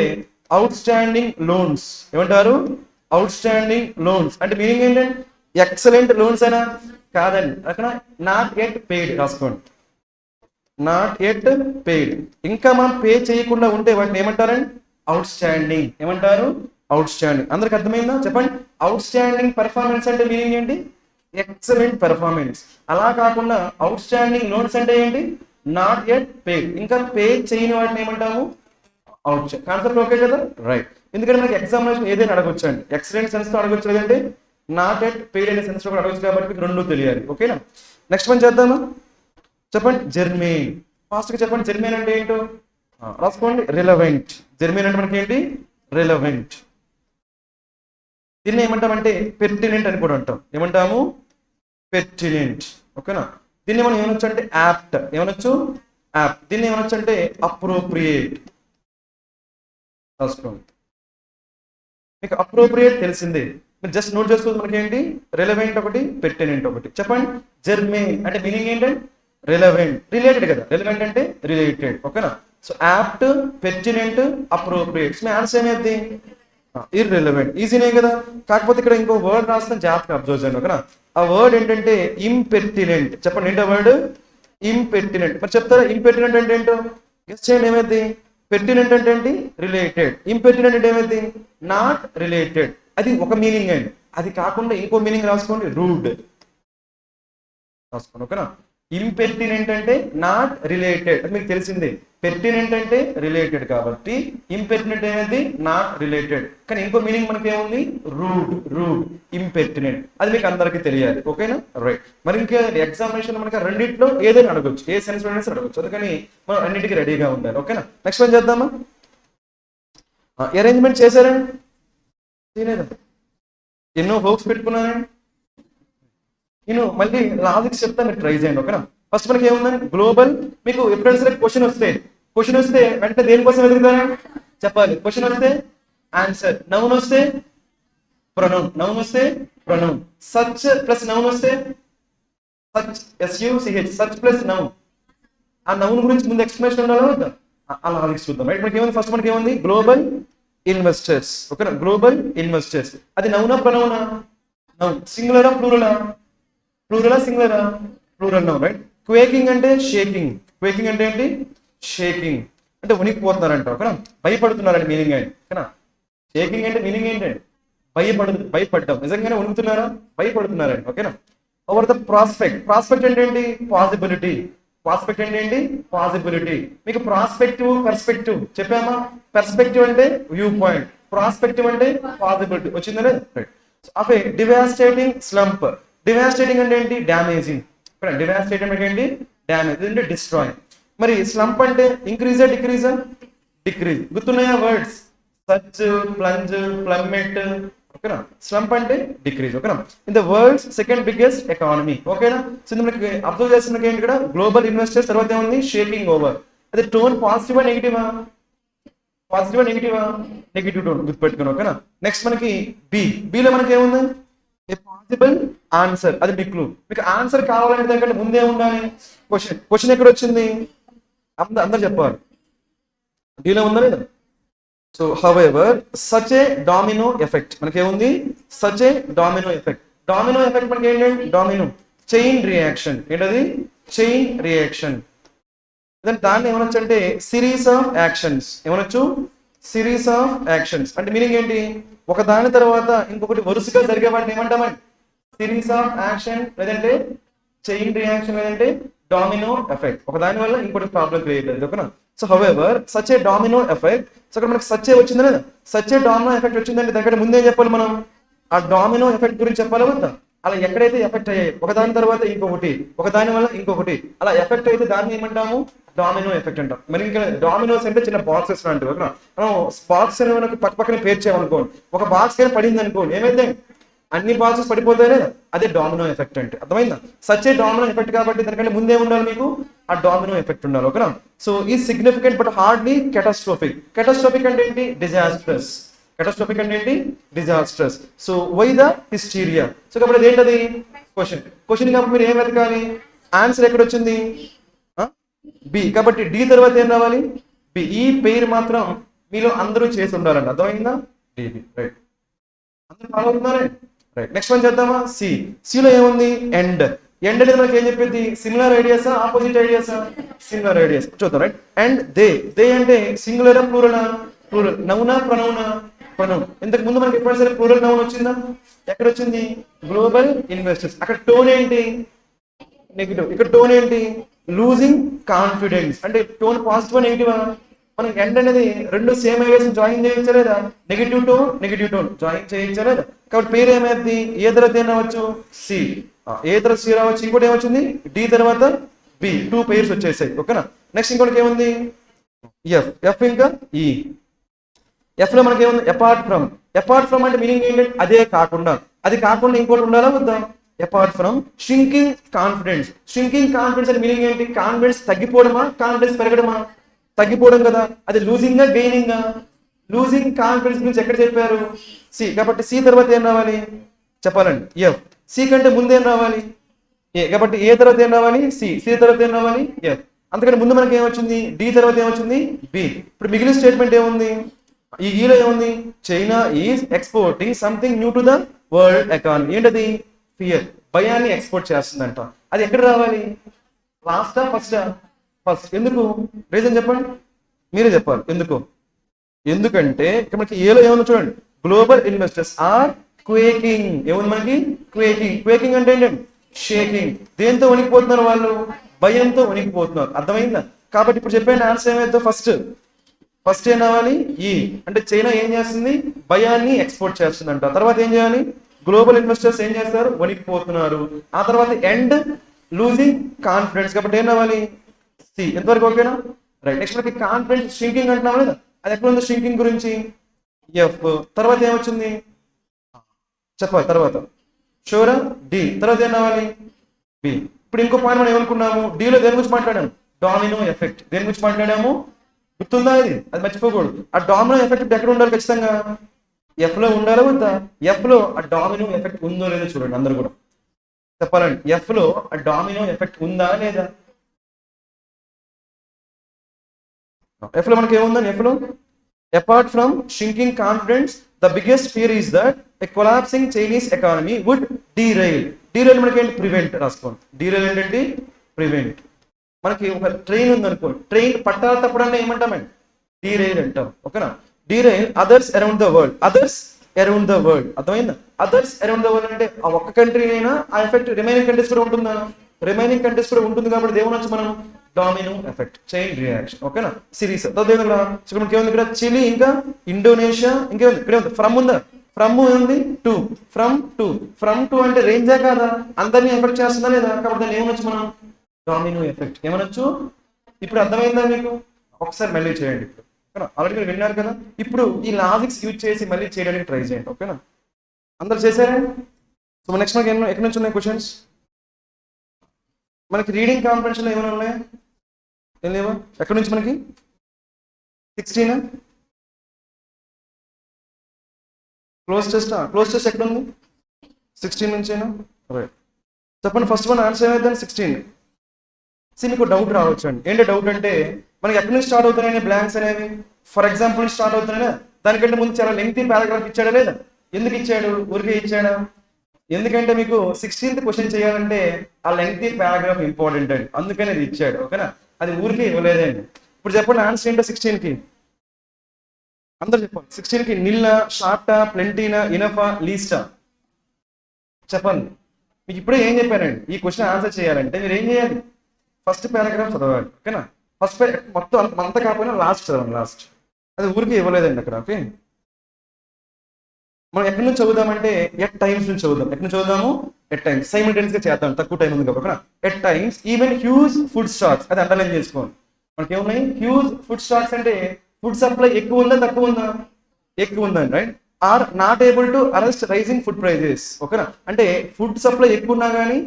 అవుట్ స్టాండింగ్ లోన్స్. ఏమంటారు, అవుట్ స్టాండింగ్ లోన్స్ అంటే మీనింగ్ ఏంటంటే ఎక్సలెంట్ లోన్స్ అయినా కాదండి, అక్కడ నాట్ ఎట్ పెయిడ్ రాసుకోండి, నాట్ ఎట్ పెయిడ్. ఇంకా మనం పే చేయకుండా ఉంటే వాటిని ఏమంటారండి, అవుట్ స్టాండింగ్. ఏమంటారు, అవుట్ స్టాండింగ్. అందరికి అర్థమైందా చెప్పండి. అవుట్ స్టాండింగ్ పెర్ఫార్మెన్స్ అంటే మీనింగ్ ఏంటి, ఎక్సలెంట్ పెర్ఫార్మెన్స్. అలా కాకుండా అవుట్ స్టాండింగ్ లోన్స్ అంటే ఏంటి, నాట్ ఎట్ పేడ్, ఇంకా పే చేయని వాటిని ఏమంటాము, అవుట్. కాన్సెప్ట్ ఓకే కదా, రైట్. ఎందుకంటే మనకి ఎగ్జామినేషన్ ఏదైనా అడగొచ్చు అండి, ఎక్సలెంట్ సెన్స్ తో అడగొచ్చు, లేదంటే నాట్ ఎట్ పేడ్ అనే సెన్స్ లో కూడా అడగొచ్చు, కాబట్టి మీకు రెండు తెలియాలి ఓకేనా. నెక్స్ట్ వన్ చేద్దామా, చెప్పండి జెర్మేన్. ఫాస్ట్ గా చెప్పండి, జెర్మేన్ అంటే ఏంటో రాసుకోండి, రిలవెంట్. జెర్మేన్ అంటే మనకి ఏంటి, రిలవెంట్. దీన్ని ఏమంటామంటే పెర్టినెంట్ అని కూడా అంటాం, ఏమంటాము, పెర్టినెంట్ ఓకేనా. దీన్ని మనం ఏమనొచ్చు అంటే యాప్ట్, ఏమనొచ్చు, యాప్. దీన్ని ఏమనొచ్చు అంటే అప్రోప్రియేట్. రాసుకోండి, మీకు అప్రోప్రియేట్ తెలిసిందే, మీరు జస్ట్ నోట్ చేసుకోవచ్చు. మనకి ఏంటి, రిలవెంట్ ఒకటి, పెర్టినెంట్ ఒకటి. చెప్పండి జెర్మేన్ అంటే మీనింగ్ ఏంటంటే రిలవెంట్, రిలేటెడ్ కదా, రిలవెంట్ అంటే రిలేటెడ్ ఓకేనా. So apt, pertinent, appropriate. మీ ఆన్సర్ ఏమైంది, ఇర్రెలవెంట్. ఈజీనే కదా. కాకపోతే ఇక్కడ ఇంకో వర్డ్ రాస్తాం, జాగ్రత్తగా అబ్జర్వ్ చేయండి ఓకేనా. ఆ వర్డ్ ఏంటంటే ఇంపెర్టినెంట్. చెప్పండి ఏంటో వర్డ్, ఇంపెర్టినెంట్. మరి చెప్తారా ఇంపెర్టినెంట్ అంటే ఏంటో, గెస్ చేయండి ఏమైంది. పెర్టినెంట్ అంటే ఏంటి, రిలేటెడ్. ఇంపెర్టినెంట్ అంటే ఏమైంది, నాట్ రిలేటెడ్. అది ఒక మీనింగ్ అండి, అది కాకుండా ఇంకో మీనింగ్ రాసుకోండి, రూడ్ రాసుకోండి ఓకేనా. ఇంపెర్టినెంట్ అంటే నాట్ రిలేటెడ్, అది మీకు తెలిసిందే. పెర్టినెంట్ అంటే రిలేటెడ్ కాబట్టి ఇంపెర్టినెంట్ అనేది నాట్ రిలేటెడ్, కానీ ఇంకో మీనింగ్ మనకి ఏముంది, రూడ్. రూడ్, ఇంపెర్టినెంట్, అది మీకు అందరికీ తెలియాలి ఓకేనా, రైట్. మరి ఇంకా ఎగ్జామినేషన్ మనకి రెండింటిలో ఏదైనా అడగొచ్చు, ఏ సెన్స్ లో అడగొచ్చు, అందుకని మనం అన్నిటికీ రెడీగా ఉండాలి ఓకేనా. నెక్స్ట్ వన్ చేద్దామా. అరేంజ్మెంట్ చేశారండి, చేయలేదండి, ఎన్నో హోప్స్ పెట్టుకున్నానండి. నేను మళ్ళీ లాజిక్స్ చెప్తాను, మీరు ట్రై చేయండి ఓకేనా. ఫస్ట్ మనకి ఏముందండి, గ్లోబల్. మీకు ఎప్పుడైనా సరే క్వశ్చన్ వస్తే వెంటనే దేనికోసం ఎదుగుతారా చెప్పాలి. క్వశ్చన్ వస్తే ఆన్సర్, నౌన్ వస్తే ప్రొనౌన్, నౌన్ వస్తే ప్రొనౌన్, సచ్ ప్లస్ నౌన్ వస్తే such, SUCH, such plus noun. ఆ నౌన్ గురించి ముందు ఎక్స్ప్లెనేషన్ ఉండాలి వద్దా, ఆ లాజిక్స్ చూద్దాం రైట్. మనకి ఏముంది, ఫస్ట్ మనకి ఏముంది, గ్లోబల్ ఇన్వెస్టర్స్ ఓకేనా. గ్లోబల్ ఇన్వెస్టర్స్ అది నౌనా ప్రొనౌనా, నౌన్. సింగులరా ప్లూరలా, ప్లూరలా సింగులరా, ప్లూరల్ నౌన్ రైట్. క్వేకింగ్ అంటే షేకింగ్, క్వేకింగ్ అంటే ఏంటి, షేకింగ్ అంటే వణికిపోతున్నారంట ఓకేనా, భయపడుతున్నారండి మీనింగ్ అండి ఓకేనా. షేకింగ్ అంటే మీనింగ్ ఏంటండి, భయపడ్డం, నిజంగానే వణుకుతున్నారా, భయపడుతున్నారండి ఓకేనా. ఓవర్ ద ప్రాస్పెక్ట్, ప్రాస్పెక్ట్ అంటే ఏంటి, పాసిబిలిటీ. ప్రాస్పెక్ట్ అంటే ఏంటి, పాసిబిలిటీ. మీకు ప్రాస్పెక్టివ్, పర్స్పెక్టివ్ చెప్పామా. పర్స్పెక్టివ్ అంటే వ్యూ పాయింట్, ప్రాస్పెక్టివ్ అంటే పాసిబిలిటీ. వచ్చిందనే of a devastating slump. Devastating అంటే ఏంటి, డ్యామేజింగ్. డివాస్టేటింగ్ అంటే ఏంటి, డ్యామేజ్ అంటే డిస్ట్రాయ్. మరి స్లంప్ అంటే ఇంక్రీజా, డిక్రీజా, డిక్రీజ్. గుర్తున్నాయా వర్డ్స్, సచ్, ప్లంజ్, ప్లమ్మెట్ ఓకేనా. స్లంప్ అంటే డిక్రీజ్ ఓకేనా. In the world's second biggest economy ఓకేనా. సో మనకి అబ్జర్వ్ చేస్తున్న ఏంటి ఇక్కడ, గ్లోబల్ ఇన్వెస్టర్స్, తర్వాత ఏముంది, షేకింగ్ ఓవర్. అదే టోన్ పాజిటివా నెగిటివా, పాజిటివా నెగిటివా, నెగిటివ్ టోన్ గుర్తుపెట్టుకుని ఓకేనా. నెక్స్ట్ మనకి బిలో మనకి ఏముంది, ఏ పాసిబుల్ ఆన్సర్, అది బిగ్ క్లూ. మీకు ఆన్సర్ కావాలంటే దానికంటే ముందే ఉండాలి క్వశ్చన్ ఎక్కడ వచ్చింది, అందరు చెప్పాలి, డీలో ఉందా లేదా. So however such a domino effect, మనకి ఏముంది, such a domino effect. Domino effect మనకి ఏంటంటే డామినో, చైన్ రియాక్షన్. ఏంటది, చైన్ రియాక్షన్. దాన్ని ఏమనొచ్చు అంటే సిరీస్ ఆఫ్ యాక్షన్స్. ఏమనొచ్చు, సిరీస్ ఆఫ్ యాక్షన్స్ అంటే మీనింగ్ ఏంటి, ఒక దాని తర్వాత ఇంకొకటి వరుసగా జరిగే వాటిని ఏమంటామండి, సిరీస్ ఆఫ్ యాక్షన్, లేదంటే చైన్ రియాక్షన్, లేదంటే డామినో ఎఫెక్ట్. ఒక దాని వల్ల ఇంకోటి ప్రాబ్లం క్రియేట్ అవుతుంది ఓకేనా. So however such a domino effect. So అక్కడ మనకి సచ్ ఏ వచ్చింది లేదా, సచ్ ఏ డామినో ఎఫెక్ట్ వచ్చిందంటే దగ్గర ముందే చెప్పాలి మనం, ఆ డామినో ఎఫెక్ట్ గురించి చెప్పాలి వద్దా. అలా ఎక్కడైతే ఎఫెక్ట్ అయ్యాయి, ఒక దాని తర్వాత ఇంకొకటి, ఒక దాని వల్ల ఇంకొకటి, అలా ఎఫెక్ట్ అయితే దాన్ని ఏమంటాము, డామినో ఎఫెక్ట్ అంటాం. మరి ఇంకా డామినోస్ అంటే చిన్న బాక్సెస్ లాంటివి. ఓకేనా, మనం బాక్స్ అనేవి మనకు పక్క పక్కన పేర్చామనుకోండి, ఒక బాక్స్ కానీ పడింది అనుకోండి, ఏమైతే అన్ని బాక్సెస్ పడిపోతాయి లేదా, అదే డామినో ఎఫెక్ట్ అంటే. అర్థమైందా? సచ్ ఏ డామినో ఎఫెక్ట్ కాబట్టి దానికంటే ముందే ఉండాలి మీకు ఆ డామినో ఎఫెక్ట్ ఉండాలి. ఓకేనా, సో ఈ significant but hardly catastrophic. Catastrophic అంటే ఏంటి? డిజాస్ట్రస్. కెటాస్ట్రోఫిక్ అంటే ఏంటి? Disastrous. So why the hysteria. So కాబట్టి అదేంటది క్వశ్చన్ కాబట్టి మీరు ఏం వెతకాలి? ఆన్సర్ ఎక్కడ వచ్చింది? బి. కాబట్టి డి తర్వాత ఏం రావాలి? బి. ఈ పేరు మాత్రం మీలో అందరూ చేసి ఉండాలండి. అర్థమైందా? డిబి. రైట్, అందరూ ఫాలో అవుతున్నారే? రైట్, నెక్స్ట్ వన్ చేద్దామా? సి. సిలో ఏముంది? ఎండ్. ఎండ్ అనేది మనకి ఏం చెప్పింది? సిమిలర్ ఐడియాసా, ఆపోజిట్ ఐడియాసా? Similar ideas. చూద్దాం. Right, and they. దే అంటే సింగులరా ప్లూరలా? ప్లూరల్. నౌనా ప్రొనౌనా? ప్రొనౌన్. ఇంతకు ముందు మనకి ఎప్పుడైనా సరే ప్లూరల్ నౌన్ వచ్చిందా? ఎక్కడ వచ్చింది? Global investors. అక్కడ టోన్ ఏంటి? నెగిటివ్. ఇక్కడ టోన్ ఏంటి? Losing confidence. అంటే టోన్ పాజిటివ్ నెగిటివా? మనం ఎండ్ అనేది రెండు సేమ్ ఐడియాస్ జాయిన్ చేయొచ్చలేదా? నెగిటివ్ టోన్ జాయిన్ చేయొచ్చలేదా? కాబట్టి పేరు ఏమైంది? ఏ తర్వాత ఏం రావచ్చు? సి. ఏ తర్వాత సి రావచ్చు. ఇంకోటి ఏమొచ్చింది? డి తర్వాత బి. టూ పేర్స్ వచ్చేసాయి. ఓకేనా, నెక్స్ట్ ఇంకోటి ఏముంది? ఎఫ్. ఎఫ్ ఇంకా ఈ. ఎఫ్ లో మనకి ఏముంది? Apart from. అపార్ట్ ఫ్రమ్ అంటే మీనింగ్ ఏంటంటే అదే కాకుండా. అది కాకుండా ఇంకోటి ఉండాలా వద్దా? Apart from shrinking confidence. Shrinking confidence అంటే మీనింగ్ ఏంటి? కాన్ఫిడెన్స్ తగ్గిపోవడమా, కాన్ఫిడెన్స్ పెరగడమా? తగ్గిపోవడం కదా. అది లూజింగ్ గెయినింగ్? లూజింగ్ కాన్ఫిడెన్స్ గురించి ఎక్కడ చెప్పారు? సి. కాబట్టి సి తర్వాత ఏం రావాలి చెప్పాలండి? ఎఫ్. సి కంటే ముందు ఏం రావాలి? ఏ. కాబట్టి ఏ తర్వాత ఏం రావాలి? సి. సి తర్వాత ఏం రావాలి? ఎఫ్. అందుకని ముందు మనకి ఏమొచ్చింది? డి తర్వాత ఏమొచ్చింది? బి. ఇప్పుడు మిగిలిన స్టేట్మెంట్ ఏముంది? ఈ ఈలో ఏముంది? China is exporting something new to the world economy. ఏంటది? ఫియర్. భయాన్ని ఎక్స్పోర్ట్ చేస్తుందంట. అది ఎక్కడ రావాలి? లాస్టా ఫస్టా? ఫస్ట్. ఎందుకు? రీజన్ చెప్పండి, మీరే చెప్పాలి ఎందుకు. ఎందుకంటే ఇక్కడ మనకి ఏలో ఏమన్నా చూడండి, గ్లోబల్ ఇన్వెస్టర్స్ ఆర్ క్వేకింగ్. ఏముంది మనకి? క్వేకింగ్. క్వేకింగ్ అంటే ఏంటండి? షేకింగ్. దేంతో వణికిపోతున్నారు వాళ్ళు? భయంతో వణికిపోతున్నారు. అర్థమైందా? కాబట్టి ఇప్పుడు చెప్పండి ఆన్సర్ ఏమైందో? ఫస్ట్ ఏం రావాలి? ఈ. అంటే చైనా ఏం చేస్తుంది? భయాన్ని ఎక్స్పోర్ట్ చేస్తుందంట. తర్వాత ఏం చేయాలి? గ్లోబల్ ఇన్వెస్టర్స్ ఏం చేస్తారు? వణికిపోతున్నారు. ఆ తర్వాత ఎండ్ లూజింగ్ కాన్ఫిడెన్స్. కాబట్టి ఏం రావాలి? సి. ఎంతవరకు ఓకేనా? రైట్, నెక్స్ట్ మనకి కాన్ఫిడెన్స్ షింకింగ్ అంటున్నాం లేదా, అది ఎక్కడ ఉంది షింకింగ్ గురించి? ఎఫ్. తర్వాత ఏమొచ్చింది చెప్పాలి? తర్వాత షూరా? డి. తర్వాత ఏం రావాలి? బి. ఇప్పుడు ఇంకో పాయింట్ మనం ఏమనుకున్నాము? డిలో దేని గురించి మాట్లాడాము? Domino effect. దేని గురించి మాట్లాడాము? గుర్తుందా? అది మర్చిపోకూడదు. ఆ డామినో ఎఫెక్ట్ ఎక్కడ ఉండాలి? ఖచ్చితంగా ఎఫ్ లో ఉండాలా వద్దా? ఎఫ్ లో ఆ డామినో ఎఫెక్ట్ ఉందో లేదో చూడండి అందరు కూడా చెప్పాలండి. ఎఫ్ లో ఆ డామినో ఎఫెక్ట్ ఉందా లేదా? ఎఫ్ లో మనకి ఏముందని? ఎఫ్ లో apart from shrinking confidence the biggest fear is that a collapsing Chinese economy would derail. Derail మనకి ఏంటి? ప్రివెంట్. రాసుకోండి. డీరైల్ ఏంటంటే ప్రివెంట్. మనకి ఒక ట్రైన్ ఉంది అనుకోండి, ట్రైన్ పట్టాల తప్పడన్నా ఏమంటామండి? డీరైల్ అంటాం. ఓకేనా, derail others around the world. Others around the world. అర్థమైందా? అదర్స్ అరౌండ్ ద వరల్డ్ అంటే ఆ ఒక్క కంట్రీ అయినా ఆ ఎఫెక్ట్ రిమైనింగ్ కంట్రీస్ కూడా ఉంటుందా? రిమైనింగ్ కంట్రీస్ కూడా ఉంటుంది. కాబట్టి ఏమనొచ్చు మనం? Domino effect, chain reaction. ఓకేనా, సిరీస్. మనకి ఏముంది ఇక్కడ? చిలీ ఇంకా ఇండోనేషియా. ఇంకేముంది? ఇక్కడ ఉంది ఫ్రమ్ ఉందా? ఫ్రమ్ ఉంది టు. ఫ్రమ్ టు అంటే రేంజా కాదా? అందరినీ ఎఫెక్ట్ చేస్తుందా లేదా? కాబట్టి దాన్ని ఏమనొచ్చు మనం? Domino effect. ఏమనొచ్చు? ఇప్పుడు అర్థమైందా మీకు? ఒకసారి మళ్ళీ చేయండి. ఓకేనా, ఆల్రెడీ మీరు విన్నారు కదా. ఇప్పుడు ఈ లాజిక్స్ యూజ్ చేసి మళ్ళీ చేయడానికి ట్రై చేయండి. ఓకేనా, అందరు చేశారండి? సో నెక్స్ట్ మనకి ఎక్కడి నుంచి ఉన్నాయి క్వశ్చన్స్? మనకి రీడింగ్ కాంప్రహెన్షన్ ఏమైనా ఉన్నాయా? ఏం లేవా? ఎక్కడి నుంచి మనకి? 16 క్లోజ్ టెస్ట్ ఎక్కడ ఉంది? 16 నుంచేనా? రైట్, చెప్పండి. ఫస్ట్ వన్ ఆన్సర్ ఏమైందని? 16. మీకు డౌట్ రావచ్చు అండి. ఏంటి డౌట్ అంటే మనకి ఎక్కడి నుంచి స్టార్ట్ అవుతున్నాయి బ్లాంక్స్ అనేవి? ఫర్ ఎగ్జాంపుల్ నుంచి స్టార్ట్ అవుతున్నాయా? దానికంటే ముందు చాలా లెంగ్తీ పారాగ్రాఫ్ ఇచ్చాడా లేదా? ఎందుకు ఇచ్చాడు? ఊరికే ఇచ్చాడా? ఎందుకంటే మీకు 16th క్వశ్చన్ చేయాలంటే ఆ లెంగ్తీ పారాగ్రాఫ్ ఇంపార్టెంట్ అండి, అందుకని అది ఇచ్చాడు. ఓకేనా, అది ఊరికే ఇవ్వలేదండి. ఇప్పుడు చెప్పండి ఆన్సర్ ఏంటో 16కి. అందరు చెప్పండి. 16కి నిల్లా, షార్టా, ప్లెంటీనా, ఇనఫా, లీస్టా? చెప్పండి. మీకు ఇప్పుడే ఏం చెప్పానండి, ఈ క్వశ్చన్ ఆన్సర్ చేయాలంటే మీరు ఏం చేయాలి? ఫస్ట్ పారాగ్రాఫ్ చదవాలి. ఓకేనా, ఫస్ట్ మొత్తం అంత కాకపోయినా లాస్ట్ చదవండి. లాస్ట్ అది ఊరికి ఇవ్వలేదండి అక్కడ. ఓకే, మనం ఎక్కడి నుంచి చదువుదామంటే ఎట్ టైమ్స్ నుంచి చదువుదాం. ఎక్కడి నుంచి చదువుదాము? At times. సైమిల్టేనియస్ గా చేద్దాం, తక్కువ టైం ఉంది కాబట్టి. At times even huge food stocks, అది అండర్లైన్ చేసుకోండి. మనకి ఏమున్నాయి హ్యూజ్ ఫుడ్ స్టాక్స్ అంటే ఫుడ్ సప్లై ఎక్కువ ఉందా తక్కువ ఉందా, ఎక్కువ ఉందండి right. Are not able to arrest rising food prices. ఓకేనా, అంటే ఫుడ్ సప్లై ఎక్కువ ఉన్నా కానీ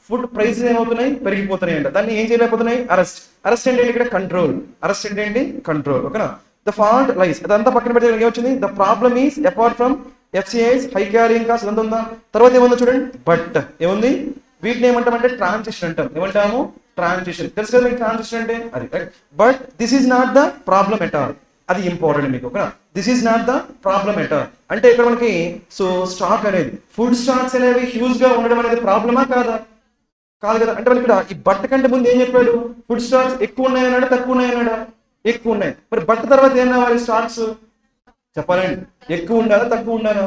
ఫుడ్ ప్రైసెస్ ఏమవుతున్నాయి పెరిగిపోతున్నాయి అంట, దాన్ని ఏం చేయలేకపోతున్నాయి అరెస్ట్. అరెస్ట్ అంటే ఇక్కడ కంట్రోల్, అరెస్ట్ అంటే ఏంటి కంట్రోల్. ఓకేనా, ద ఫాల్ట్ లైస్ అదంతా పక్కన పెడితే ఏమొచ్చింది, the problem is apart from FCI's high carrying cost అంత ఉందా. తర్వాత ఏముందో చూడండి, బట్ ఏముంది, వీటిని ఏమంటామంటే ట్రాన్సిషన్ అంటాం. ఏమంటాము ట్రాన్సిషన్, తెలుసు కదా మీకు ట్రాన్సిషన్ అంటే అది. But this is not the problem at all, అది ఇంపార్టెంట్ మీకు. ఓకేనా, this is not the problem at all అంటే ఇక్కడ మనకి సో స్టాక్ అనేది ఫుడ్ స్టాక్స్ అనేవి హ్యూజ్ గా ఉండడం అనేది ప్రాబ్లమా కాదా, కాదు కదా. అంటే మనకి ఇక్కడ ఈ బట్ట కంటే ముందు ఏం చెప్పాడు, ఫుడ్ స్టాక్స్ ఎక్కువ ఉన్నాయన్నాడా తక్కువ ఉన్నాయన్నాడా, ఎక్కువ ఉన్నాయి. మరి బట్ట తర్వాత ఏం రావాలి స్టాక్స్ చెప్పాలండి, ఎక్కువ ఉండాలా తక్కువ ఉండాలా,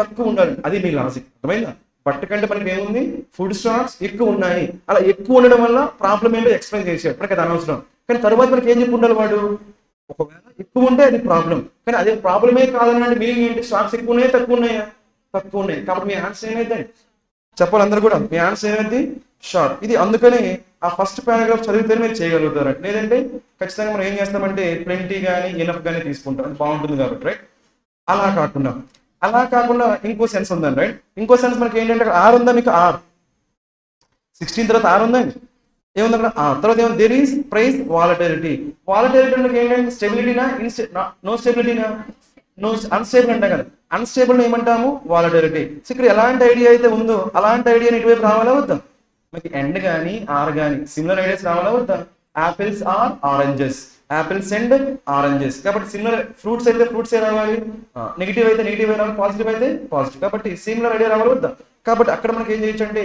తక్కువ ఉండాలి. అది మీ లాజిక్, అర్థమైందా. బట్ట కంటే మనకి ఏముంది ఫుడ్ స్టాక్స్ ఎక్కువ ఉన్నాయి, అలా ఎక్కువ ఉండడం వల్ల ప్రాబ్లం ఏంటో ఎక్స్ప్లెయిన్ చేశాడు, మనకి అది అనవసరం. కానీ తర్వాత మనకి ఏం చెప్పి ఉండాలి వాడు, ఒకవేళ ఎక్కువ ఉంటే అది ప్రాబ్లం, కానీ అదే ప్రాబ్లమే కాదనండి మీనింగ్ ఏంటి, స్టాక్స్ ఎక్కువ ఉన్నాయా తక్కువ ఉన్నాయా, తక్కువ ఉన్నాయి. కాబట్టి మీ ఆన్సర్ ఏమైంది చెప్పాలి అందరూ కూడా, మీ ఆన్సర్ ఏమైంది షార్ట్. ఇది అందుకని ఆ ఫస్ట్ పారాగ్రాఫ్ చదివితే మీరు చేయగలుగుతారు, లేదంటే ఖచ్చితంగా మనం ఏం చేస్తామంటే ప్లెంటీ కానీ ఎనఫ్ కానీ తీసుకుంటాం, అది బాగుంటుంది కాబట్టి రైట్. అలా కాకుండా ఇంకో సెన్స్ ఉందండి రైట్. ఇంకో సెన్స్ మనకి ఏంటంటే ఆర్ ఉందా మీకు, ఆర్ 16 తర్వాత ఆర్ ఉందండి, ఏముంది అక్కడ తర్వాత ఏమో there is price volatility. Volatility అంటే ఏంటంటే స్టెబిలిటీనా నో స్టెబిలిటీనా, నో అన్స్టేబుల్ అంటాం కదా, అన్స్టేబుల్ ఏమంటాము వాలటిలిటీ. సో ఇక్కడ ఎలాంటి ఐడియా అయితే ఉందో అలాంటి ఐడియా ఇటువైపు రావాలా వద్దా, మనకి ఎండ్ కానీ ఆర్ కానీ సిమిలర్ ఐడియాస్ రావాలా వద్దా. Apples or oranges, apples and oranges, కాబట్టి సిమిలర్ ఫ్రూట్స్ అయితే ఫ్రూట్స్ ఏ రావాలి, నెగిటివ్ అయితే నెగిటివ్ రావాలి, పాజిటివ్ అయితే పాజిటివ్, కాబట్టి సిమిలర్ ఐడియా రావాలి వద్దా. కాబట్టి అక్కడ మనకి ఏం చేయొచ్చు అంటే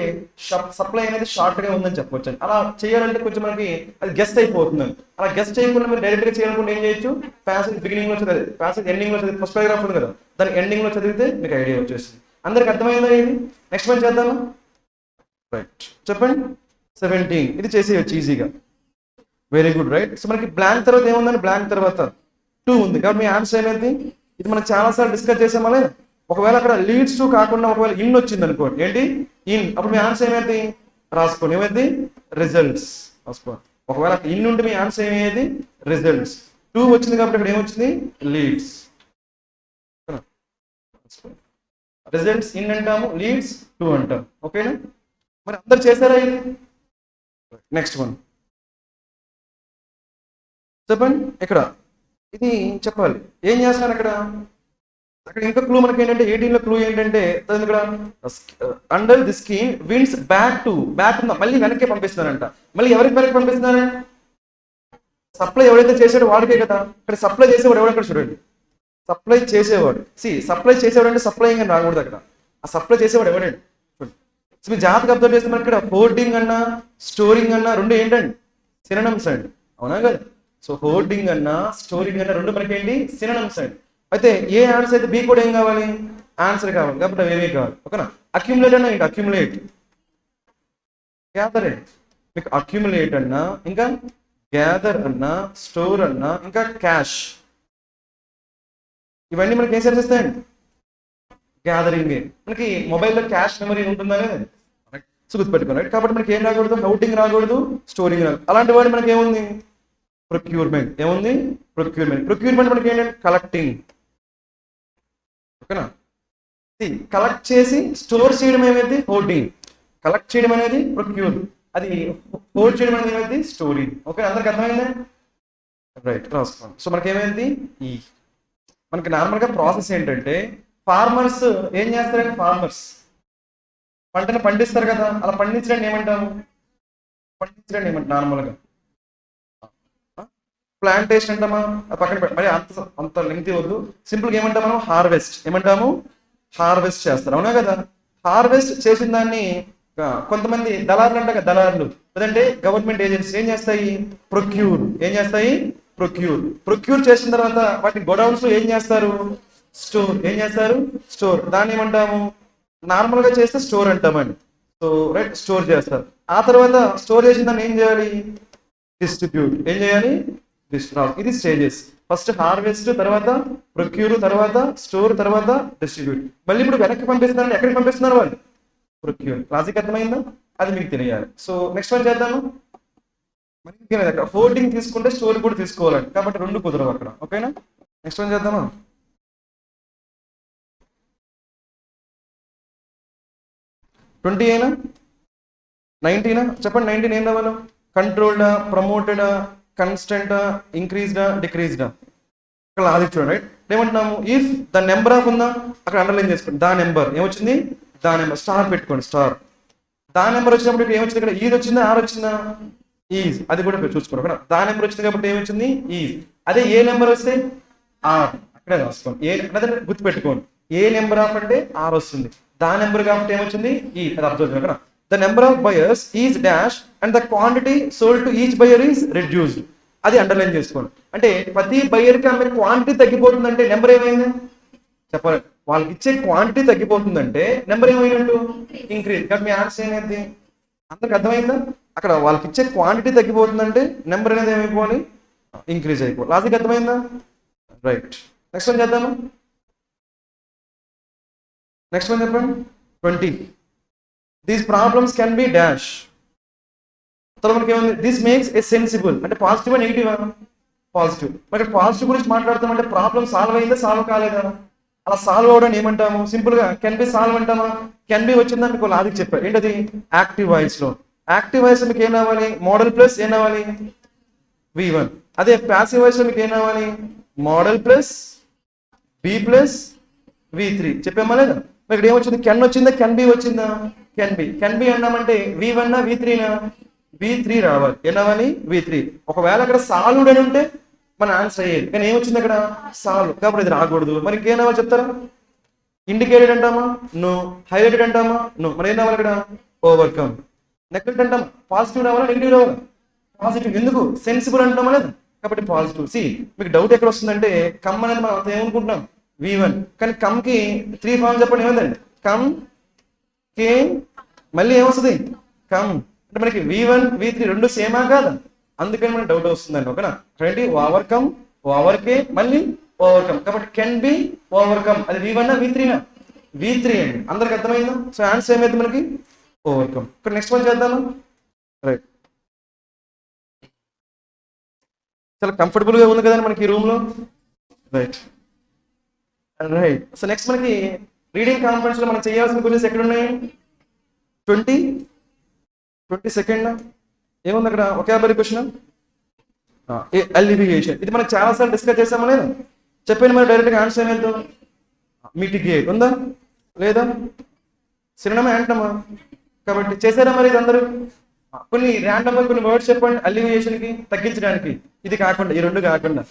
సప్లై అనేది షార్ట్ గా ఉందని చెప్పొచ్చు. అలా చేయాలంటే కొంచెం మనకి అది గెస్ట్ అయిపోతుంది, అలా గెస్ట్ చేయకుండా మీరు డైరెక్ట్ గా చేయాలనుకుంటే ఏం చేయొచ్చు, ప్యాసేజ్ బిగినింగ్ లో చదివి ప్యాసేజ్ ఎండింగ్ లో చదివి ఫస్ట్ పారాగ్రాఫ్ ఉంది కదా దాని ఎండింగ్ లో చదివితే మీకు ఐడియా వచ్చేస్తుంది. అందరికి అర్థమైందా ఇది, నెక్స్ట్ వన్ చేద్దామా రైట్. చెప్పండి 17 ఇది చేసేయచ్చు ఈజీగా, వెరీ గుడ్ రైట్. సో మనకి బ్లాంక్ తర్వాత ఏముందని, బ్లాంక్ తర్వాత 2 ఉంది, కాబట్టి మీ ఆన్సర్ ఏమైంది, ఇది మనం చాలాసార్లు డిస్కస్ చేసామా లేదా. ఒకవేళ అక్కడ లీడ్స్ టు కాకుండా ఒకవేళ ఇన్ వచ్చింది అనుకోండి, ఏంటి ఇన్, అప్పుడు మీ ఆన్సర్ ఏమైంది రాసుకోండి, ఏమైంది రిజల్ట్స్ రాసుకోండి. ఒకవేళ ఇన్ ఉంటే మీ ఆన్సర్ ఏమయ్యేది రిజల్ట్స్. 2 వచ్చింది కాబట్టి ఇక్కడ ఏమొచ్చింది లీడ్స్, రిజల్ట్స్ ఇన్ అంటాము, లీడ్స్ 2 అంటాం. ఓకేనా, మరి అందరు చేశారా ఇది. నెక్స్ట్ వన్ చెప్పండి, ఇక్కడ ఇది చెప్పాలి ఏం చేస్తున్నారు అక్కడ. అక్కడ ఇంకా క్లూ మనకి ఏంటంటే 18 లో క్లూ ఏంటంటే ఇక్కడ under the scheme wins back ఉందా, మళ్ళీ వెనక్కి పంపిస్తున్నారంట. మళ్ళీ ఎవరికి వెనక్కి పంపిస్తున్నారా, సప్లై ఎవరైతే చేసాడో వాడికే కదా. ఇక్కడ సప్లై చేసేవాడు ఎవరు, అక్కడ చూడండి సప్లై చేసేవాడు. సప్లై చేసేవాడు అంటే సప్లై అని రాకూడదు అక్కడ, ఆ సప్లై చేసేవాడు ఎవడండి. సో మీరు జాగ్రత్తగా అబ్జర్వ్ చేస్తే మనకి ఇక్కడ హోర్డింగ్ అన్నా స్టోరింగ్ అన్నా రెండు ఏంటండి సినోనిమ్స్ అండి, అవునా కదా. సో హోర్డింగ్ అన్నా స్టోరింగ్ అన్నా రెండు మనకి ఏంటి సినోనిమ్స్ అండి. అయితే ఏ ఆన్సర్ అయితే బి కూడా ఏం కావాలి ఆన్సర్ కావాలి, కాబట్టి అవి ఏమీ కావాలి. ఓకేనా, అక్యుములేట్ అన్నా ఏంటి, అక్యుములేట్ గ్యాదర్, మీకు అక్యుములేట్ అన్నా ఇంకా గ్యాదర్ అన్నా స్టోర్ అన్నా ఇంకా క్యాష్, ఇవన్నీ మనకి ఏం సర్చ్ చేస్తాయండి గ్యాదరింగ్. మనకి మొబైల్లో క్యాష్ మెమరీ ఉంటుందా లేదా సో గుర్తుపెట్టుకోండి. కాబట్టి మనకి ఏం రాకూడదు, హౌటింగ్ రాకూడదు, స్టోరింగ్ రాకూడదు. అలాంటి వాడు మనకి ఏముంది ప్రొక్యూర్మెంట్, ఏముంది ప్రొక్యూర్మెంట్ మనకి ఏంటంటే కలెక్టింగ్. ఓకేనా, కలెక్ట్ చేసి స్టోర్ చేయడం ఏమైంది హోర్డింగ్, కలెక్ట్ చేయడం అనేది ప్రొక్యూర్, అది హోల్డ్ చేయడం అనేది ఏమైంది స్టోరింగ్. ఓకే, అందరికి అర్థమైందా రైట్ రాసుకోండి. సో మనకి ఏమైంది ఈ మనకి నార్మల్గా ప్రాసెస్ ఏంటంటే ఫార్మర్స్ ఏం చేస్తారంటే ఫార్మర్స్ పంటను పండిస్తారు కదా, అలా పండించడానికి ఏమంటాము నార్మల్గా ప్లాంటేషన్ అంటామా, పక్కన మరి అంత లెంగ్తీ వద్దు, సింపుల్గా ఏమంటాం మనం హార్వెస్ట్, హార్వెస్ట్ చేస్తారు, అవునా కదా. హార్వెస్ట్ చేసిన దాన్ని కొంతమంది దళారులు అంట కదా, దళారులు లేదంటే గవర్నమెంట్ ఏజెన్సీస్ ఏం చేస్తాయి ప్రొక్యూర్ చేసిన తర్వాత వాటిని గోడౌన్స్ లో ఏం చేస్తారు స్టోర్, దాన్ని ఏమంటాము నార్మల్ గా చేస్తే స్టోర్ అంటామండి. సో రైట్ స్టోర్ చేస్తారు. ఆ తర్వాత స్టోర్ చేసిన దాన్ని ఏం చేయాలి డిస్ట్రిబ్యూట్, ఇది స్టేజెస్. ఫస్ట్ హార్వెస్ట్, తర్వాత ప్రొక్యూర్, తర్వాత స్టోర్, తర్వాత డిస్ట్రిబ్యూట్. మళ్ళీ ఇప్పుడు వెనక్కి పంపిస్తున్నారు, ఎక్కడికి పంపిస్తున్నారు వాళ్ళు ప్రొక్యూర్. లాజిక్ అర్థమైందా, అది మీకు తెలియాలి. సో నెక్స్ట్ వన్ చేద్దాము. మనకి అక్కడ హోల్డింగ్ తీసుకుంటే స్టోరీ కూడా తీసుకోవాలండి, కాబట్టి రెండు కుదరవు అక్కడ. ఓకేనా, నెక్స్ట్ వన్ చేద్దామా. 20 అయినా 19 చెప్పండి. 19 ఏం రావాలి? కంట్రోల్డా, ప్రమోటెడా, కన్స్టెంటా, ఇంక్రీజ్డా, డిక్రీజ్డా? ఇక్కడ అది చూడండి. రైట్, ఏమంటున్నాము? ఇఫ్ ద నెంబర్ ఆఫ్ ఉందా, అక్కడ అండర్లైన్ చేసుకోండి. దా నెంబర్ ఏమొచ్చింది? దా నెంబర్ స్టార్ పెట్టుకోండి, స్టార్. దా నెంబర్ వచ్చినప్పుడు ఇక్కడ ఏమొచ్చింది? ఇక్కడ ఈజ్ వచ్చిందా, ఆర్ వచ్చిందా? ఈజ్. అది కూడా మీరు చూసుకోండి. అక్కడ దా నెంబర్ వచ్చింది కాబట్టి ఏమొచ్చింది? ఈజ్. అదే ఏ నెంబర్ వస్తే ఆర్, అక్కడే రాసుకోండి. ఏ అదే గుర్తుపెట్టుకోండి, ఏ నెంబర్ ఆఫ్ అంటే ఆర్ వస్తుంది. దా నెంబర్ కాబట్టి ఏమొచ్చింది? ఈ. అది అబ్జర్వ్ చేయండి. అక్కడ the number of buyers is dash and the quantity sold to each buyer is reduced. అది అండర్లైన్ చేసుకోండి. అంటే ప్రతి బయర్కి ఆమె క్వాంటిటీ తగ్గిపోతుందంటే నెంబర్ ఏమైంది చెప్పాలి. వాళ్ళకి ఇచ్చే క్వాంటిటీ తగ్గిపోతుందంటే నెంబర్ ఏమైనట్టు? ఇంక్రీజ్. కాబట్టి మీ ఆన్సర్ ఏమైంది? అందరికి అర్థమైందా? అక్కడ వాళ్ళకి ఇచ్చే క్వాంటిటీ తగ్గిపోతుందంటే నెంబర్ అనేది ఏమైపోవాలి? ఇంక్రీజ్ అయిపోవాలి. లాజిక్ అర్థమైందా? రైట్, నెక్స్ట్ వన్ చేద్దాము. నెక్స్ట్ వన్ చెప్పండి. 20. These problems can be dash. తర్వాత మనకి ఏముంది? This makes a sensible. అంటే పాజిటివ్ నెగిటివ్? పాజిటివ్. మరి పాజిటివ్ గురించి మాట్లాడతామంటే ప్రాబ్లమ్ సాల్వ్ అయిందా, సాల్వ్ కాలేదా? అలా సాల్వ్ అవడం ఏమంటాము? సింపుల్ గా కెన్ బి సాల్వ్ అంటామా? కెన్ బి వచ్చిందా మీకు లాజిక్ చెప్పారు. ఏంటది? యాక్టివ్ వాయిస్ లో. యాక్టివ్ వాయిస్ మీకు ఏం రావాలి? మోడల్ ప్లస్ ఏం రావాలి? V1. అదే ప్యాసివ్ వాయిస్ లో మీకు ఏం రావాలి? Model plus V plus V3. చెప్పామా లేదా? ఇక్కడ ఏమొచ్చింది? కెన్ వచ్చిందా, కెన్ బి వచ్చిందా? Can be. కెన్ బి అన్నామంటే V1 నా V3 నా? V3 రావాలి. ఏం రావాలి? V3. ఒకవేళ అక్కడ సాల్వ్డ్ అని ఉంటే మన ఆన్సర్ అయ్యేది, కానీ ఏమొచ్చింది అక్కడ? సాల్వ్. కాబట్టి ఇది రాకూడదు. మరి ఇంకేం రావాలి చెప్తారా? ఇండికేటెడ్ అంటామా? నో. హైలైటెడ్ అంటామా? నో. మరి ఏం రావాలి ఇక్కడ? ఓవర్కమ్. నెగ్లెక్ట్ అంటామా? పాజిటివ్ రావాలా, నెగిటివ్ రావాలా? పాజిటివ్. ఎందుకు? సెన్సిబుల్ అంటామా లేదా? కాబట్టి పాజిటివ్. సి మీకు డౌట్ ఎక్కడ వస్తుందంటే కమ్ అనేది మనం అంత ఏమనుకుంటున్నాం? V1. కానీ కమ్ కి 3 ఫార్మ్ చెప్పండి. ఏముందండి? కమ్, కే, మళ్ళీ ఏమొస్తుంది? కమ్. అంటే మనకి V1 V3 రెండు సేమా కాదా? అందుకని మనకి డౌట్ వస్తుందండి. ఓకేనా? రండి, ఓవర్కమ్, ఓవర్కే, మళ్ళీ ఓవర్కమ్. కాబట్టి కెన్ బి ఓవర్కమ్. అది V1 నా V3 నా? V3 అండి. అందరికి అర్థమైందా? సో ఆన్సర్ ఏమైంది మనకి? ఓవర్కమ్. ఇక్కడ నెక్స్ట్ వన్ చేద్దాము. రైట్, చాలా కంఫర్టబుల్ గా ఉంది కదండి మనకి ఈ రూమ్ లో. Right right. సో నెక్స్ట్ మనకి రీడింగ్ కాన్ఫరెన్స్ లో మనం చేయాల్సిన క్వశ్చన్స్ ఎక్కడ ఉన్నాయి? 22nd ఏముంది అక్కడ? Vocabulary question, అలివియేషన్. ఇది మనం చాలా సార్లు డిస్కస్ చేసామా లేదా? చెప్పండి మరి డైరెక్ట్ గా ఆన్సర్ ఏమైందో? మిటిగేట్ ఉందా లేదా? Synonym antonym. కాబట్టి చేశారా మరి ఇది అందరూ? కొన్ని ర్యాండమ్ గా కొన్ని వర్డ్స్ చెప్పండి అలివియేషన్ కి, తగ్గించడానికి. ఇది కాకుండా, ఈ రెండు కాకుండా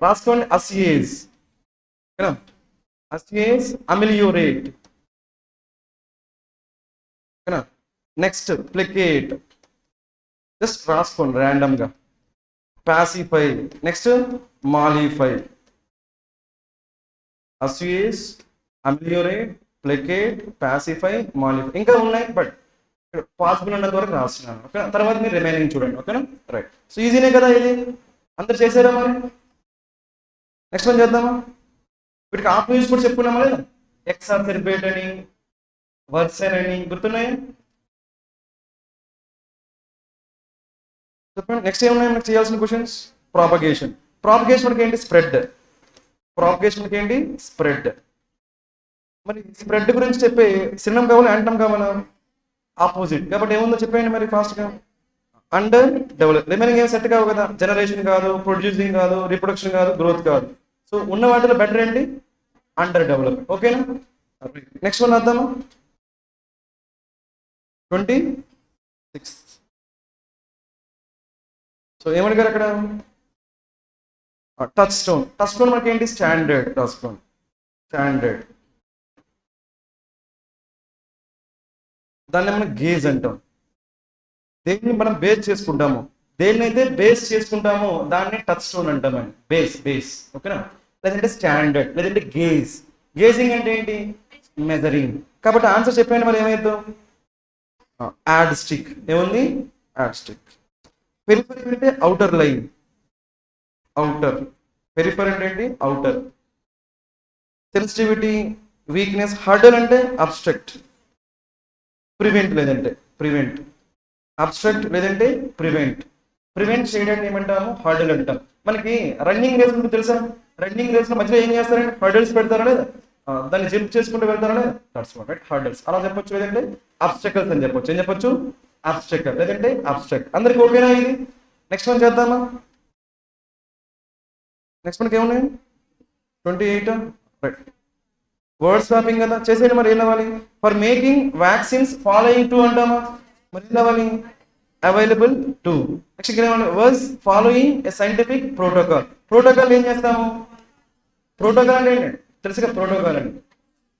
రాసుకోండి. Assuage, assuage, ameliorate. Next placate, just రాసుకోండి ర్యాండమ్ గా. Pacify, next mollify. Assuage, ameliorate, placate, pacify, mollify. ఇంకా ఉన్నాయి బట్ పాసిబుల్ ఉన్నంత వరకు రాస్తున్నాను. ఓకే, తర్వాత మీరు రిమైనింగ్ చూడండి. ఓకేనా? రైట్. సో ఈజీనే కదా ఇది, అందరు చేశారా మరి? నెక్స్ట్ వన్ చేద్దామా. వీటికి ఆపోజిట్ కూడా చెప్పుకున్నామా లేదా? ఎక్సాసెర్బేట్ అని, వర్సెన్ అని గుర్తున్నాయి చెప్పండి. నెక్స్ట్ ఏమున్నాయి మనకి చేయాల్సిన క్వశ్చన్స్? ప్రాపగేషన్. ప్రాపగేషన్ మనకి ఏంటి? స్ప్రెడ్. ప్రాపగేషన్ మనకి ఏంటి? స్ప్రెడ్. మరి స్ప్రెడ్ గురించి చెప్పే సినోనిమ్ కావాలా, యాంటోనిమ్ కావాలా? ఆపోజిట్. కాబట్టి ఏముందో చెప్పండి మరి ఫాస్ట్ గా. Under develop. రిమైనింగ్ ఏం సెట్ కావు కదా? జనరేషన్ కాదు, ప్రొడ్యూసింగ్ కాదు, రీప్రొడక్షన్ కాదు, గ్రోత్ కాదు. సో ఉన్న వాటిలో బెటర్ ఏంటి? Under develop. ఓకేనా? నెక్స్ట్ వన్ వద్దామా. 26. సో ఏమడిగారు అక్కడ? Touch stone. టచ్ స్టోన్ మనకి ఏంటి? స్టాండర్డ్. రాసుకోండి, స్టాండర్డ్. దాన్ని మనం గేజ్ అంటాం. దేన్ని మనం బేస్ చేసుకుంటామో, దేన్నైతే బేస్ చేసుకుంటామో దాన్ని టచ్ స్టోన్ అంటామండి. Base, base. ఓకేనా? లేదంటే స్టాండర్డ్, లేదంటే గేజ్. గేజింగ్ అంటే ఏంటి? మెజరింగ్. కాబట్టి ఆన్సర్ చెప్పండి మరి ఏమైద్దాం? Yardstick. ఏముంది? Yardstick. పెరిఫరీ అంటే అవుటర్ లైన్, అవుటర్. పెరిఫరీ అంటే ఏంటి? అవుటర్. Sensitivity, weakness. హర్డల్ అంటే అబ్స్ట్రక్ట్. ప్రివెంట్ లేదంటే ప్రివెంట్. అబ్స్ట్రక్ట్ లేదంటే ప్రివెంట్. ప్రివెంట్ చేయడానికి ఏమంటాము హర్డిల్ అంటాం. మనకి రన్నింగ్ రేస్ ఉంటుంది తెలుసా, రన్నింగ్ రేస్ లో మధ్యలో ఏం చేస్తారంటే హర్డిల్స్ పెడతారా లేదా, దాన్ని జంప్ చేసుకుంటూ వెళ్తారా లేదా, దట్స్ వాట్ రైట్ హర్డిల్స్. అలా చెప్పొచ్చు, లేదంటే అబ్స్టకల్స్ అని చెప్పొచ్చు. ఏం చెప్పొచ్చు, అబ్స్టకల్ లేదంటే అబ్స్ట్రక్ట్. అందరికి ఓకేనా ఇది? నెక్స్ట్ వన్ చేద్దామా? నెక్స్ట్ మనకి ఏమున్నాయి 28 రైట్ వర్డ్ స్వాపింగ్ కదా చేసేయండి. మరి ఏం అవ్వాలి, for making vaccines following to అంటామా, మరి ఏం అవ్వాలి అవైలబుల్ టు. నెక్స్ట్ ఇక్కడ ఏమన్నా words following a scientific protocol. Protocol ఏం చేస్తాము, ప్రోటోకాల్ అంటే ఏంటంటే తెలుసుగా, ప్రోటోకాల్ అంటే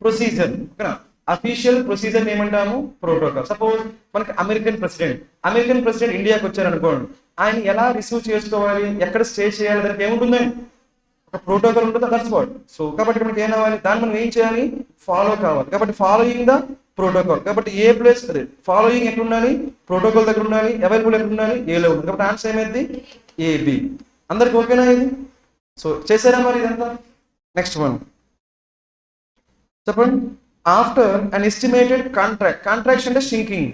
ప్రొసీజర్ ఓకేనా, అఫీషియల్ ప్రొసీజర్ ఏమంటాము ప్రోటోకాల్. సపోజ్ మనకి అమెరికన్ ప్రెసిడెంట్ ఇండియాకి వచ్చారనుకోండి, ఆయన ఎలా రిసీవ్ చేసుకోవాలి, ఎక్కడ స్టే చేయాలి, దానికి ఏముంటుందండి ఒక ప్రోటోకాల్ ఉంటుంది, దట్స్ వాట్. సో కాబట్టి మనకి ఏం కావాలి, దాన్ని మనం ఏం చేయాలి, ఫాలో కావాలి. కాబట్టి ఫాలోయింగ్ ద ప్రోటోకాల్. కాబట్టి ఏ ప్లేస్ అదే ఫాలోయింగ్ ఎక్కడ ఉండాలి, ప్రోటోకాల్ దగ్గర ఉండాలి, అవైలబుల్ ఎక్కడ ఉండాలి, ఏలో ఉంది. కాబట్టి ఆన్సర్ ఏమైంది ఏబి. అందరికి ఓకేనా ఇది? సో చేశారా మరి ఇదంతా? నెక్స్ట్ వన్ చెప్పండి. ఆఫ్టర్ అన్ ఎస్టిమేటెడ్ కాంట్రాక్షన్ అంటే షింకింగ్,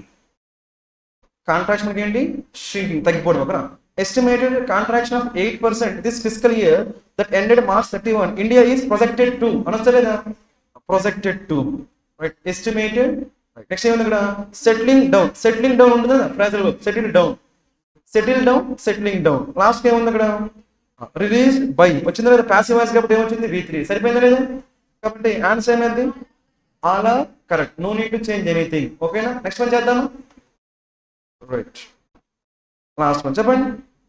కాంట్రాక్షన్ అంటే ఏంటి, షింకింగ్ తగ్గిపోవడం ఓకేనా. Estimated contraction of 8% this fiscal year that ended March 31, India is projected to అనొచ్చలేదా, projected to right, estimated right. Next ఏముంది ఇక్కడ, settling down ఉంటుంది కదా phrasal verb, settling down. Last ఏముంది అక్కడ, రిలీజ్డ్ బై వచ్చిందా లేదా, పాసివ్ వాయిస్ కాబట్టి ఏమొచ్చింది V3, సరిపోయిందా లేదా? కాబట్టి ఆన్సర్ ఏమైంది all are correct, no need to change anything. ఓకేనా? నెక్స్ట్ వన్ చేద్దాము రైట్. లాస్ట్ వన్ చెప్పండి.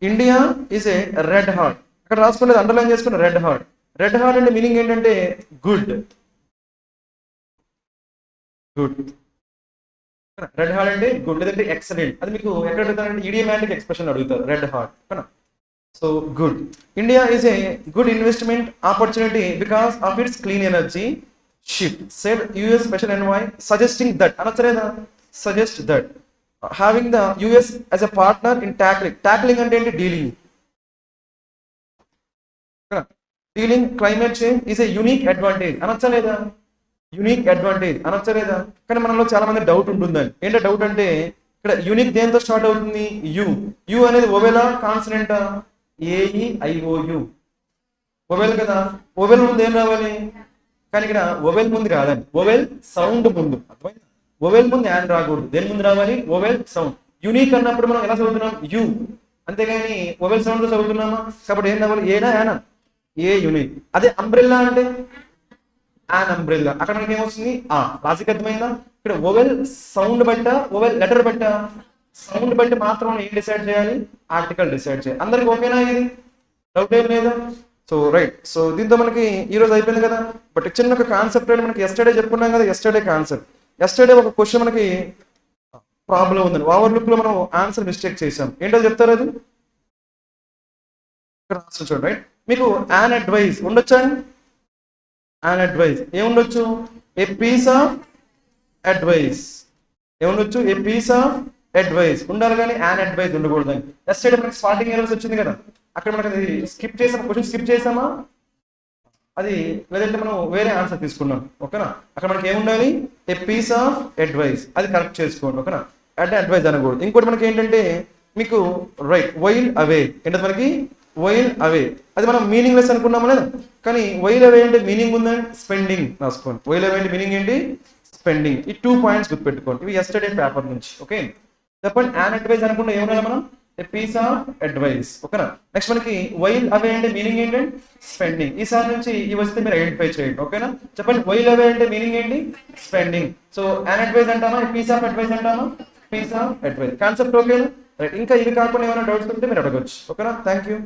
India is a red heart, అక్కడ రాసుకునేది అండర్లైన్ చేసుకున్న రెడ్ హార్ట్. రెడ్ హార్ట్ అంటే మీనింగ్ ఏంటంటే గుడ్. రెడ్ హార్ట్ అంటే గుడ్ లేదంటే ఎక్సలెంట్. అది మీకు ఎక్కడ అడుగుతారంటే ఇడియమాటిక్ ఎక్స్ప్రెషన్ అడుగుతారు రెడ్ హార్ట్ ఓకేనా. So good. India is a good investment opportunity because of its clean energy shift said US special envoy suggesting that అనొచ్చలేదా, suggest that having the US as a partner in tackling అంటే ఏంటి, dealing climate change is a unique advantage అనొచ్చలేదా, unique advantage అనొచ్చలేదా. కానీ మనలో చాలా మంది doubt ఉంటుందండి, ఏంటో డౌట్ అంటే ఇక్కడ యూనిక్ దేంతో స్టార్ట్ అవుతుంది, యు అనేది ఓవెలా కాన్సనెంటా, AEIOU ఓవెల్ కదా, ఓవెల్ ముందు ఏం రావాలి, కానీ ఇక్కడ ఓవెల్ ముందు కాదండి, ఓవెల్ సౌండ్ ముందు. అర్థమైంది, ఓవెల్ ముందు యాన్ రాకూడదు, దేని ముందు రావాలి, ఓవెల్ సౌండ్. యూనిక్ అన్నప్పుడు మనం ఎలా చదువుతున్నాం, యు, అంతేగాని ఓవెల్ సౌండ్ చదువుతున్నామా. కాబట్టి ఏం రావాలి, ఏనా యానా, ఏ యూనిక్. అదే అంబ్రెల్లా అంటే యాన్ అంబ్రెల్లా, అక్కడ మనకి ఏమొస్తుంది ఆ. లాజిక్ అర్థమైందా? ఇక్కడ ఓవెల్ సౌండ్ బట్ట, ఓవెల్ లెటర్ బట్ట, సౌండ్ బట్టి మాత్రం ఏం డిసైడ్ చేయాలి, ఆర్టికల్ డిసైడ్ చేయాలి. అందరికి ఓకేనా ఇది, డౌట్ ఏం లేదా? So right. సో దీంతో మనకి ఈ రోజు అయిపోయింది కదా. బట్ చిన్న ఒక కాన్సెప్ట్ అంటే మనకి ఎస్టర్డే చెప్పుకున్నాం కదా, ఎస్టర్డే కాన్సెప్ట్. ఎస్టర్డే ఒక క్వశ్చన్ మనకి ప్రాబ్లం ఉందండి, ఓవర్ లుక్ లో మనం ఆన్సర్ మిస్టేక్ చేసాం. ఏంటో చెప్తారు అది ఇక్కడ చూడండి రైట్. మీకు యాన్ అడ్వైజ్ ఉండొచ్చా అండి, యాన్ అడ్వైజ్ ఏముండొచ్చు, ఏ పీస్ ఆఫ్ అడ్వైజ్ ఏముండొచ్చు, ఏ పీస్ ఆఫ్ అడ్వైజ్ ఉండాలి, కానీ యాన్ అడ్వైజ్ ఉండకూడదండి. ఎస్టర్డే మనకి స్పాటింగ్ ఎర్రర్స్ వచ్చింది కదా, అక్కడ మనకి అది స్కిప్ చేసామా, క్వశ్చన్ స్కిప్ చేసామా అది, లేదంటే మనం వేరే ఆన్సర్ తీసుకున్నాం ఓకేనా. అక్కడ మనకి ఏముండాలి, ఏ పీస్ ఆఫ్ అడ్వైస్, అది కరెక్ట్ చేసుకోండి ఓకేనా. అంటే అడ్వైజ్ అనకూడదు. ఇంకోటి మనకి ఏంటంటే మీకు రైట్ వైల్ అవే ఏంటంటే మనకి వైల్ అవే, అది మనం మీనింగ్ లెస్ అనుకున్నామా లేదా, కానీ వైల్ అవే అంటే మీనింగ్ ఉందండి, స్పెండింగ్ రాసుకోండి. వైల్ అవే అంటే మీనింగ్ ఏంటి, స్పెండింగ్. ఈ 2 పాయింట్స్ గుర్తుపెట్టుకోండి, ఇవి ఎస్టర్డే పేపర్ నుంచి ఓకే. చెప్పండి యాన్ అడ్వైజ్ అనుకుంటే ఏముండాలి మనం, ఏ పీస్ ఆఫ్ అడ్వైస్ ఓకేనా. నెక్స్ట్ మనకి వైల్ అవే అంటే మీనింగ్ ఏంటంటే స్పెండింగ్. ఈసారి నుంచి ఇవి వస్తే మీరు ఐడెంటిఫై చేయండి ఓకేనా. చెప్పండి వైల్ అవే అంటే మీనింగ్ ఏంటి, స్పెండింగ్. సో యాన్ అడ్వైజ్ అంటామా, పీస్ ఆఫ్ అడ్వైజ్ అంటామా, పీస్ ఆఫ్ అడ్వైజ్. కాన్సెప్ట్ ఓకేనా రైట్. ఇంకా ఇవి కాకుండా ఏమైనా డౌట్స్ ఉంటే మీరు అడగొచ్చు ఓకేనా. Thank you.